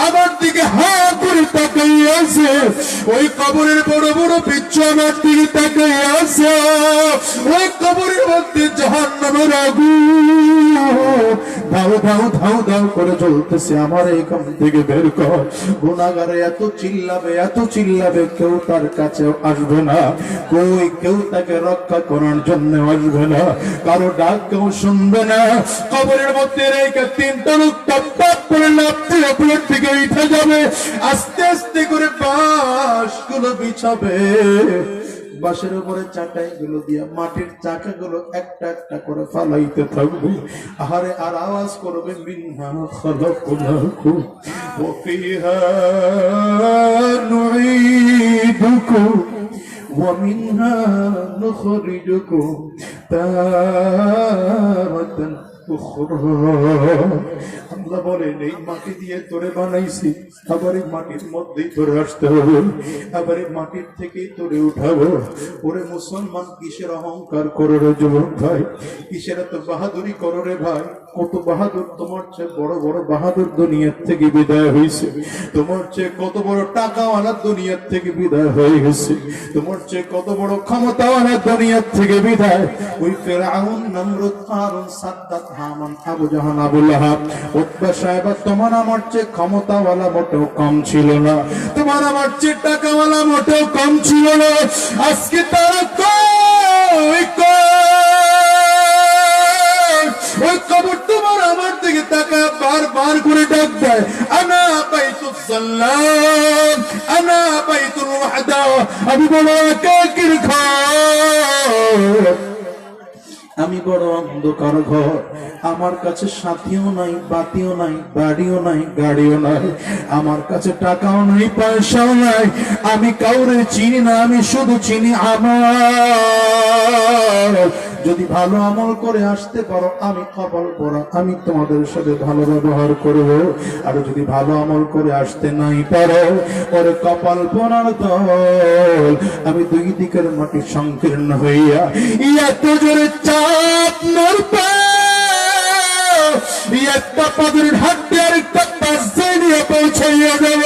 Speaker 1: আমার দিকে হা করে তাকাইয়া আছে, ওই কবরের বড় বড় বিচ্ছু আমার দিকে তাকাইয়া আছে। ওই কবরের মধ্যে জাহান্নামের আগুন ধাও ধাও ধাও ধাও করে জ্বলতেছে, আমার এইখান থেকে বের কর। গুনাহগারে এত চিল্লাবে, এত চিল্লাবে, কেউ তার কাছে আসবে না, কেউ তাকে রক্ষা করার জন্য আসবে না, কারো ডাক কেউ শুনবে না। কবরের মধ্যে রেখে তিনটা লোক টপ টপ করে লাফতে উপরের দিকে উঠে যাবে, আস্তে আস্তে করে বাঁশগুলো বিছাবে। বাঁশের উপরে চাকাই গুলো দিয়া মাটির চাকা গুলো একটা একটা করে ফালাইতে থাকবে। আহারে আর আওয়াজ করবে, মিনহা খালাকনাকুম ওয়া ফিহা নুঈদুকুম ওয়া মিনহা নুখরিজুকুম তারাতান উখরা। আল্লাহ বলেন, এই মাটি দিয়ে তোরে বানাইছি, আবার এই মাটির মধ্যেই তোরে আসতে হবে, আবার এই মাটির থেকেই তোরে উঠাবো। ওরে মুসলমান, কিসের অহংকার করো রে যুবক ভাই, কিসের এত বাহাদুরি করো রে ভাই? কত বাহাদুর, তোমার চেয়ে বড় বড় বাহাদুর দুনিয়ার থেকে বিদায় হয়েছে, তোমার চেয়ে কত বড় টাকাওয়ালা দুনিয়ার থেকে বিদায় হয়ে গেছে, তোমার চেয়ে কত বড় ক্ষমতাওয়ালা দুনিয়ার থেকে বিদায়। ওই ফিরআউন, নমরুদ, কারুন, সাদ্দাত, হামান, আবু জাহাল, আবু লাহাব, উতবা, সাইবা তোমার আমার চেয়ে ক্ষমতাওয়ালা মোটেও কম ছিল না, তোমার আমার চেয়ে টাকাওয়ালা মোটেও কম ছিল না। আজকে তারা কই ওই কবর তোমার আমার দিকে তাকা বারবার করে ডাক দেয়, আনা বাইতুস সালাম, আনা বাইতুল ওয়াহদা, আমি বড় একাকির ঘর, আমি বড় অন্ধকার ঘর, আমার কাছে সাথীও নাই, বাতিও নাই, বাড়িও নাই, গাড়িও নাই, আমার কাছে টাকাও নাই, পয়সাও নাই, আমি কাউরে চিনি না, আমি শুধু চিনি আমার। যদি ভালো আমল করে আসতে পারো আমি কপাল পরা, আমি তোমাদের সাথে ভালো ব্যবহার করব, আর যদি ভালো আমল করে আসতে নাই পারো, ওরে কপাল পরার দল, আমি দুই দিকের মাটি সংকীর্ণ হইয়া এত জোরে চাপ মারবে, একটা পাদের হাতে আর একটা পাশে নিয়ে পৌঁছাইয়া দেব।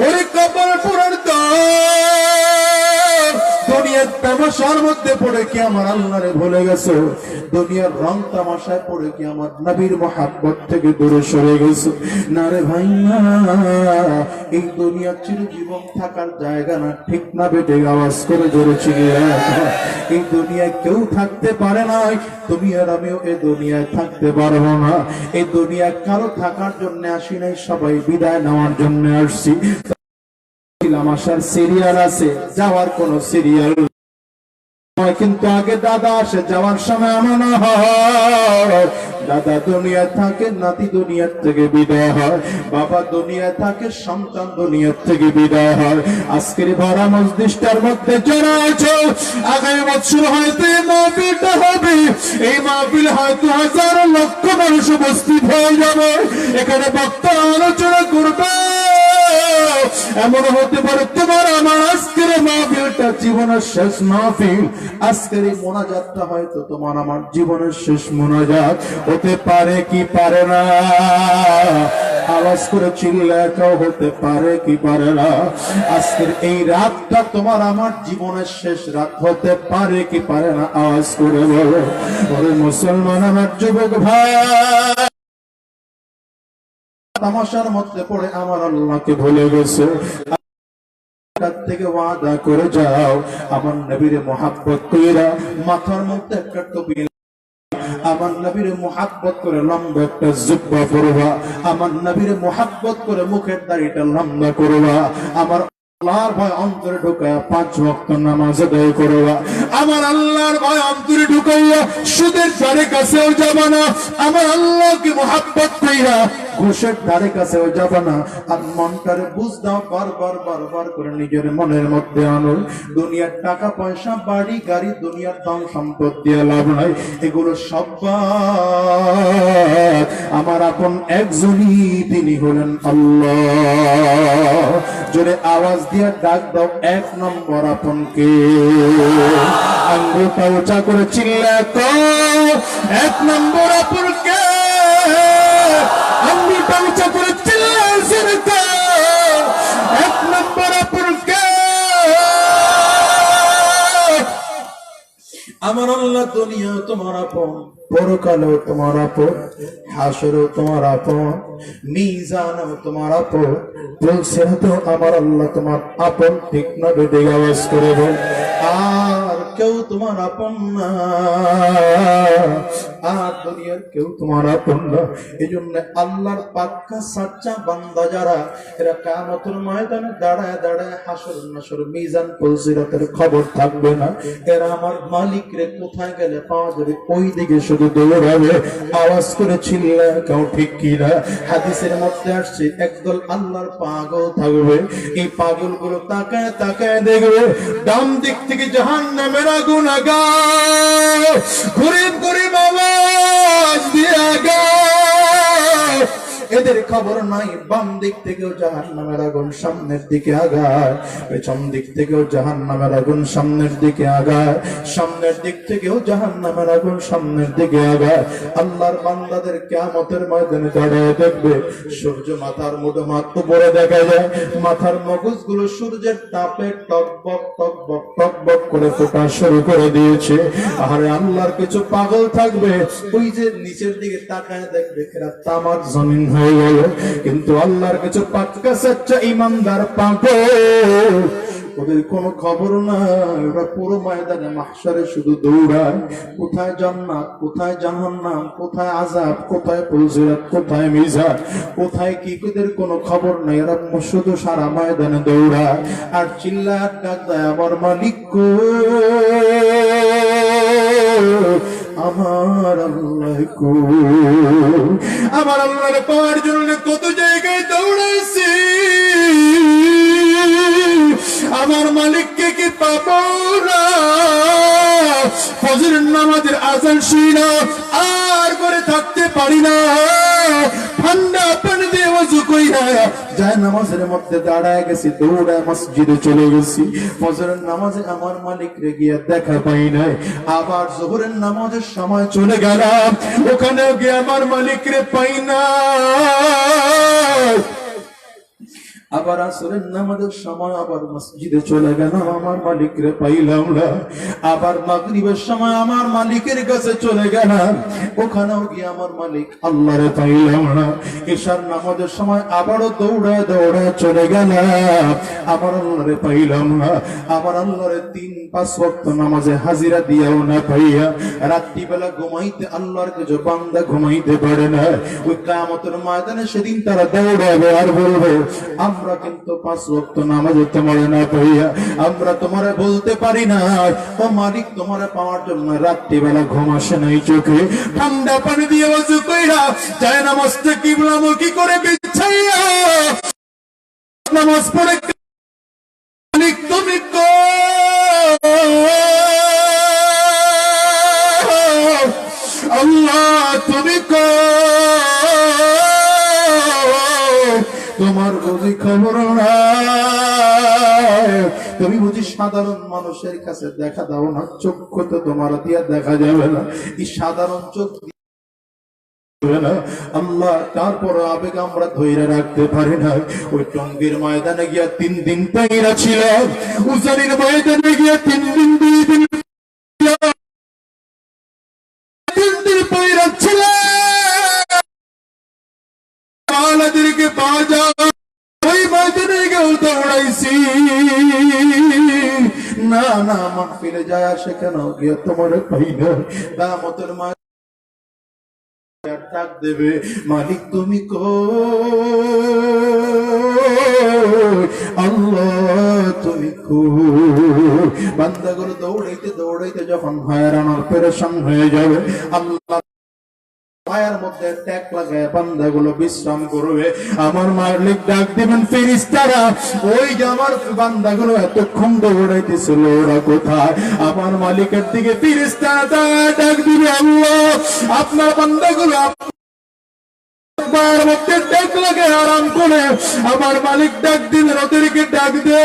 Speaker 1: ওরে কপাল পরার দল, দুনিয়ার তামাশার মধ্যে পড়ে কি আমার আল্লাহরে ভুলে গেছো? দুনিয়ার রং তামাশায় পড়ে কি আমার নবীর মহব্বত থেকে দূরে সরে গেছো? না রে ভাই না, এই দুনিয়া চিরজীবন থাকার জায়গা না, ঠিক না বেটে? আওয়াজ করে জোরে চিল্লা। এই দুনিয়ায় কেউ থাকতে পারে না, তুমি আর আমিও এই দুনিয়ায় থাকতে পারবো না। এই দুনিয়ায় কারো থাকার জন্য আসি নাই, সবাই বিদায় নেওয়ার জন্য আসছি। আসার সিরিয়াল আছে, যাওয়ার কোন সিরিয়াল, কিন্তু আগে দাদা আসে, যাওয়ার সময় আমানা হয়। দাদা দুনিয়া থাকে, নাতি দুনিয়ার থেকে বিদায় হয়, বাবা দুনিয়া থাকে, সন্তান দুনিয়ার থেকে বিদায় হয়। আজকের ভরা মজলিসটার মধ্যে যারা আছো, আগামী বছর হয়তো এই মাহফিলটা হবে, এই মাহফিল হয়তো হাজার লক্ষ মানুষ উপস্থিত হয়ে যাবে, এখানে বক্তা আলোচনা করবে। এমন হতে পারে তোমার আমার আজকের মাহফিলটা জীবনের শেষ মাহফিল, আজকের এই মোনাজাতটা হয়তো তোমার আমার জীবনের শেষ মোনাজাত হতে পারে কি পারে না? আওয়াজ করে চিল্লাটাও হতে পারে কি পারে না? আজকের এই রাতটা তোমার আমার জীবনের শেষ রাত হতে পারে কি পারে না? আওয়াজ করে বলো। ওরে মুসলমান আমার যুবক ভাই, তামাশার মধ্যে পড়ে আমার আল্লাহকে ভুলে গেছে, থেকে ওয়াদা করে যাও, আমার নবীর মোহাব্বত কইরা মাথার মধ্যে একটা টুপি, আমার নবীর মোহাব্বত করে লম্বা একটা জুব্বা পরবা, আমার নবীর মোহাব্বত করে মুখের দাড়িটা লম্বা করবা, আমার আল্লাহর ভয় অন্তরে ঢুকাইয়া 5 ওয়াক্ত নামাজ আদায় করবা। আমার আল্লাহর ভয় অন্তরে ঢুকাইয়া সুদের ধারে কাছেও যাবা না। আমার আল্লাহকে মুহাব্বত কইরা ঘুষের ধারে কাছেও যাবা না। আর মনটারে বুঝ দাও, বারবার করে নিজের মনের মধ্যে আনো, দুনিয়ার টাকা পয়সা বাড়ি গাড়ি দুনিয়ার ধন সম্পদ দিয়ে লাভ নাই, এগুলো সব আমার আপন একজনই, তিনি হলেন আল্লাহ। জোরে আওয়াজ দিয়ে ডাক দাও, 1 নম্বর আপনকে। আঙ্গুলটা উঁচা করে চিল্লা কও, 1 নম্বর আপনকে। আঙ্গুলটা উঁচা করে চিল্লা জোরে কও, 1 নম্বর আপনকে। আমার আল্লাহ দুনিয়া তোমার আপন, পরকালেও তোমার আপন, হাসরেও তোমার আপন, মিজানেও তোমার আপন। বলছেন তো আমার আল্লাহ তোমার আপন, ঠিক না? বেটে আওয়াজ করে বল, আর কেউ তোমার আপন না, আর দুনিয়ার কেউ তোমার আপন না। এই জন্য আল্লাহর পাক্কা সাচ্চা বান্দা যারা, এরা কিয়ামতের ময়দানে দাঁড়ায় দাঁড়ায় হাসর নাসর মিজান পুলসিরাতের খবর থাকবে না। এরা আমার মালিক রে কোথায় গেলে পাওয়া যাবে, ওই দিকে শুধু দৌড়াবে। আওয়াজ করে চিল্লা কেউ ঠিক কিনা? হাদিসের মধ্যে আসছে একদল আল্লাহর পাগল থাকবে, এই পাগল গুলো তাকায় তাকায় দেখবে ডান দিক থেকে জাহান্নামের আগুন আগায়, ঘুরে ঘুরে আওয়াজ দিয়ে আগায়। এদের খবর নাই বাম দিক থেকেও জাহান্নামের আগুন সামনের দিকে আগায়, পেছন দিক থেকেও জাহান্নামের আগুন সামনের দিকে আগায়, সামনের দিক থেকেও জাহান্নামের আগুন সামনের দিকে আগায়। আল্লাহর বান্দাদের কিয়ামতের ময়দানে দাঁড়িয়ে দেখবে সূর্য মাথার মুঠো মাত্র উপরে দেখা যায়, মাথার মগজগুলো সূর্যের তাপে টকবক টকবক টকবক করে ফোটা শুরু করে দিয়েছে। আরে আল্লাহর কিছু পাগল থাকবে, ওই যে নিচের দিকে তাকায় দেখবে এরা তামার জমিন হয়ে গেল। কিন্তু আল্লাহর কিছু পাক্কা সচ্চা ইমানদার পাগল, ওদের কোনো খবর নাই, ওরা পুরো ময়দানে মাহশারে শুধু দৌড়ায়, কোথায় জান্নাত, কোথায় জাহান্নাম, কোথায় আযাব, কোথায় পুলসিরাত, কোথায় মিজান, কোথায় কি, ওদের কোনো খবর নাই। এরা শুধু সারা ময়দানে দৌড়ায় আর চিল্লায় ডাক দেয়, আমার মালিক গো, আমার আল্লাহ গো। আমার আল্লাহর পাওয়ার জন্য কত জায়গায় দৌড়াইছি, আমার মালিককে কি পাবো না? ফজরের নামাজের আযান শুনে আর করে থাকতে পারি না, ঠান্ডা পানি দিয়ে ওযু কইরা যায় নামাজের মধ্যে দাঁড়ায় গেছি, দৌড়ায় মসজিদে চলে গেছি। ফজরের নামাজে আমার মালিক রে গিয়ে দেখা পাই নাই, আবার যোহরের নামাজের সময় চলে গেলাম, ওখানে গিয়ে আমার মালিক রে পাই না। আবার আসরের নামাজের সময় আবার মসজিদে চলে গেলাম, আমার মালিক রে পাইলাম না। আবার মাগরিবের সময় আমার মালিকের কাছে চলে গেলাম, ওখানেও গিয়ে আমার মালিক আল্লাহ রে পাইলাম না। ঈশার নামাজের সময় আবারও দৌড়ায় দৌড়ায় চলে গেলাম, আমার আল্লাহ রে পাইলাম না। আমার আল্লাহ রে 3-5 ওয়াক্ত নামাজে হাজিরা দিয়াও না পাইয়া রাত্রিবেলা ঘুমাইতে আল্লাহর কিছু বান্দা ঘুমাইতে পারে না। ওই কিয়ামতের ময়দানে সেদিন তারা দৌড়াবে আর বলবে, আমরা কিন্তু 5 ওয়াক্ত নামাজে তোমারে না পাইয়া আমরা তোমারে বলতে পারি না, ও মালিক তোমারে পাওয়ার জন্য রাত্রিবেলা ঘুম আসে নাই চোখে, ঠান্ডা পানি দিয়ে ওযু কইরা যায় নামাজটা কিবলামুখী করে বিছাইয়া নামাজ পড়ে মালিক তুমি কো, আল্লাহ তুমি কো, তোমার বুঝি খবর নাই? তুমি বুঝি সাধারণ মানুষের কাছে দেখা দাও না? চক্ষু তো তোমার দিয়া দেখা যাবে না, এই সাধারণ চোখ না। আল্লাহ তারপর আবেগ আমরা ধৈর্য রাখতে পারি না। ওই টঙ্গীর ময়দানে গিয়া 3 দিন তাইরা ছিল, উজানির ময়দানে গিয়া 3 দিন 2 দিন 3 দিন পয়রা ছিল। আমাদেরকে পাওয়া যায় ওই ময়দানে গিয়ে দৌড়াইছি না, না মাহফিলে যায় সেখানেও গিয়ে তোমার পাই না। কিয়ামতের ডাক দেবে, মালিক তুমি আল্লাহ তুমি বান্দাগুলো দৌড়াইতে দৌড়াইতে যখন হয়রান পেরেশান হয়ে যাবে, আল্লাহ পায়ের মধ্যে ট্যাগ লাগায় বান্দাগুলো বিশ্রাম করবে, আমার মালিক ডাক দিবেন ফেরেশতারা, ওই যে আমার বান্দাগুলো এতক্ষণ দৌড়াইতেছিল ওরা কোথায়? আমার মালিকের দিকে ফেরেশতারা ডাক দিবে, আল্লাহ আপনার বান্দাগুলো আরাম করে। আমার মালিক ডাক দিবেন, ওদেরকে ডাক দে,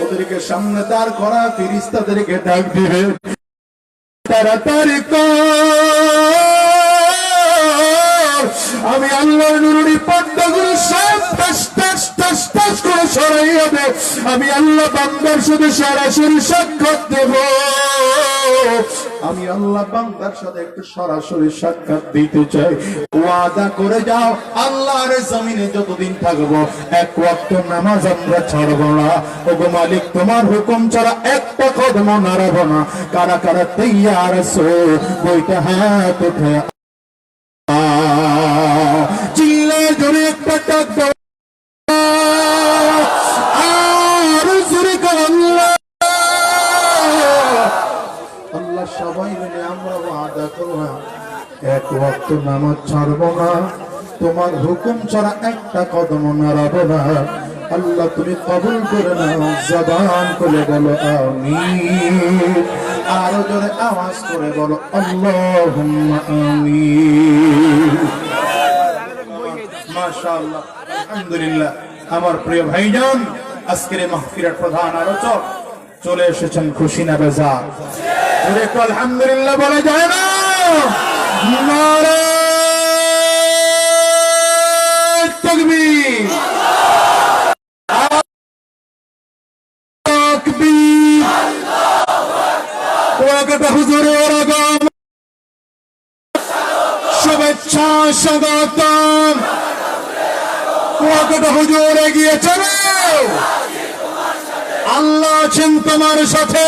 Speaker 1: ওদেরকে সামনে দাঁড় করা ফেরেশতাদেরকে ডাক দিবে, তাড়াতাড়ি আমি আল্লাহর নুরুনি পর্দাগুলো সব টাস টাস টাস টাস করে সরাইয়া দে, আমি আল্লাহ বান্দার সাথে সরাসরি সাক্ষাৎ দেব, আমি আল্লাহ বান্দার সাথে একটু সরাসরি সাক্ষাৎ দিতে চাই। ওয়াদা করে যাও আল্লাহর জমিনে যতদিন থাকবো এক ওয়াক্ত নামাজ আমরা ছাড়বো না, ওগো মালিক তোমার হুকুম ছাড়া একটা কদম নাড়াবো না। কারা কারা তৈয়ার আছো? বইটা হাত উঠে চিল্লায় জোরে একটা ডাক দাও, আর জোরে আল্লাহ আল্লাহ। সবাই মিলে আমরা ওয়াদা করলাম এক ওয়াক্ত নামাজ ছাড়বো না, তোমার হুকুম ছাড়া একটা কদম নাড়াবো না। আল্লাহ তুমি কবুল করে নাও, জবান খুলে বলো আমিন, আরো জোরে আওয়াজ করে বলো আল্লাহুম্মা আমিন। মাশাআল্লাহ, আলহামদুলিল্লাহ। আমার প্রিয় ভাইজান, আজকের মাহফিলের প্রধান আলোচক চলে এসেছেন, খুশি না বেজার? একটু আলহামদুলিল্লাহ বলা যায় না? নারে তাকবীর, তাকবীর, ওয়াকাত হুজুরের আগম, শুভেচ্ছা স্বাগতম, ওয়াকাত হুজুর এগিয়ে চলো, আল্লাহ আছেন তোমার সাথে,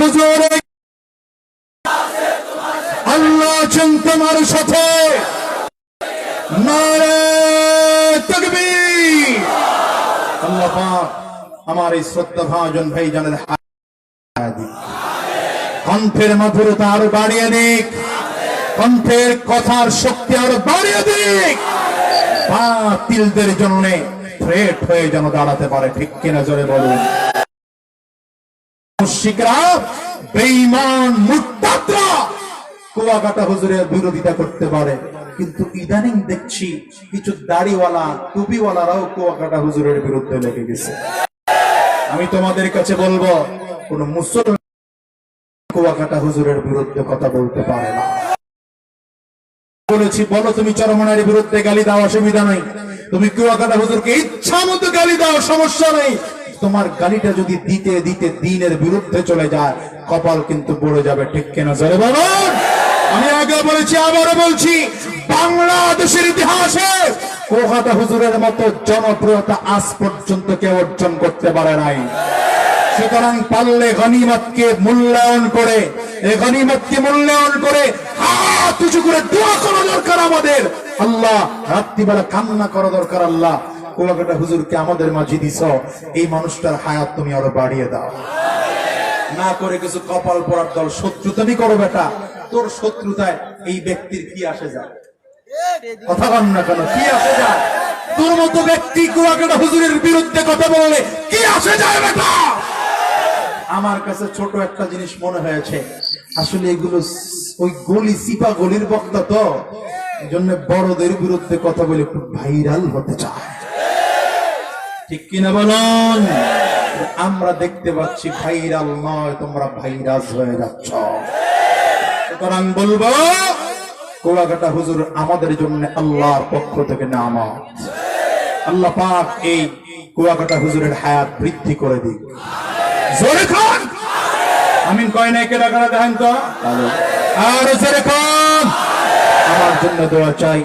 Speaker 1: হুজুর আল্লাহ আছেন তোমার সাথে, নারে তাকবীর। আল্লাহ পাক আমার এই শ্রদ্ধা ভাজন ভাইজানের কণ্ঠের মধুরতা আরো বাড়িয়ে দিক, কণ্ঠের কথার শক্তি আরো বাড়িয়ে দিক, বাতিলদের জন্য থ্রেট হয়ে যেন দাঁড়াতে পারে, ঠিক কিনা জোরে বলুন। মুশরিকরা, বেঈমান, মুরতাদরা কুয়াকাটা হুজুরের বিরোধিতা করতে পারে, কিন্তু ইদানিং দেখছি কিছু দাড়িওয়ালা টুপিওয়ালারাও কুয়াকাটা হুজুরের বিরুদ্ধে লেগে গেছে। আমি তোমাদের কাছে বলবো, কোন মুসলমান কুয়াকাটা হুজুরের বিরুদ্ধে কথা বলতে পারে না। বলেছি, বলো তুমি চরমনার বিরুদ্ধে গালি দাও, অসুবিধা নেই, তুমি কুয়াকাটা হুজুরকে ইচ্ছা মতো গালি দাও, সমস্যা নেই। তোমার গালিটা যদি দিতে দিতে দিনের বিরুদ্ধে চলে যায়, কপাল কিন্তু পড়ে যাবে, ঠিক কিনা জোরে বলুন। আমি আগে বলেছি, আবারও বলছি, বাংলাদেশের ইতিহাসে কুয়াকাটা হুজুরের মতো জনপ্রিয়তা আজ পর্যন্ত কেউ অর্জন করতে পারে নাই। সুতরাং পারলে গনিমতকে মূল্যায়ন করে, এই গনিমতকে মূল্যায়ন করে হাত উঁচু করে দোয়া করা দরকার আমাদের। আল্লাহ, রাত্রিবেলা কান্না করা দরকার, আল্লাহ কুয়াকাটা হুজুরকে আমাদের মাঝে দিছ, এই মানুষটার হায়াত তুমি আরো বাড়িয়ে দাও। না করে কিছু কপাল পড়ার দল শত্রুতানি করো বেটা, তোর শত্রুতায় এই ব্যক্তির কি আসে যায়? কথা বল না কেন, কি আসে যায়? তোর মতো ব্যক্তি কুয়াকাটা হুজুরের বিরুদ্ধে কথা বললে কি আসে যায় বেটা? আমার কাছে ছোট একটা জিনিস মনে হয়েছে, আসলে এগুলো ওই গলি সিপা গলির বক্তা, তো এই জন্য বড়দের বিরুদ্ধে কথা বলে একটু ভাইরাল হতে চায়, ঠিক কিনা বলুন? আমরা দেখতে পাচ্ছি ভাইরাল নয়, তোমরা ভাইরাস হয়ে যাচ্ছ। সুতরাং বলবো, কুয়াকাটা হুজুর আমাদের জন্য আল্লাহর পক্ষ থেকে নামাত। আল্লাহ পাক এই কুয়াকাটা হুজুরের হায়াত বৃদ্ধি করে দিক। জোরে খান আমিন। কয় নাই কে ডাকা দেখেন তো, আর জোরে খান। আমার জন্য দোয়া চাই,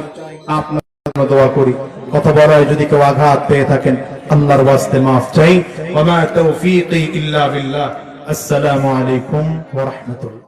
Speaker 1: আপনার জন্য দোয়া করি। কথা বলায় যদি কেউ আঘাত পেয়ে থাকেন, আল্লাহর ওয়াস্তে মাফ চাই। ওয়া মা তাওফীকি ইল্লা বিল্লাহ। আসসালামু আলাইকুম ওয়া রাহমাতুল্লাহ।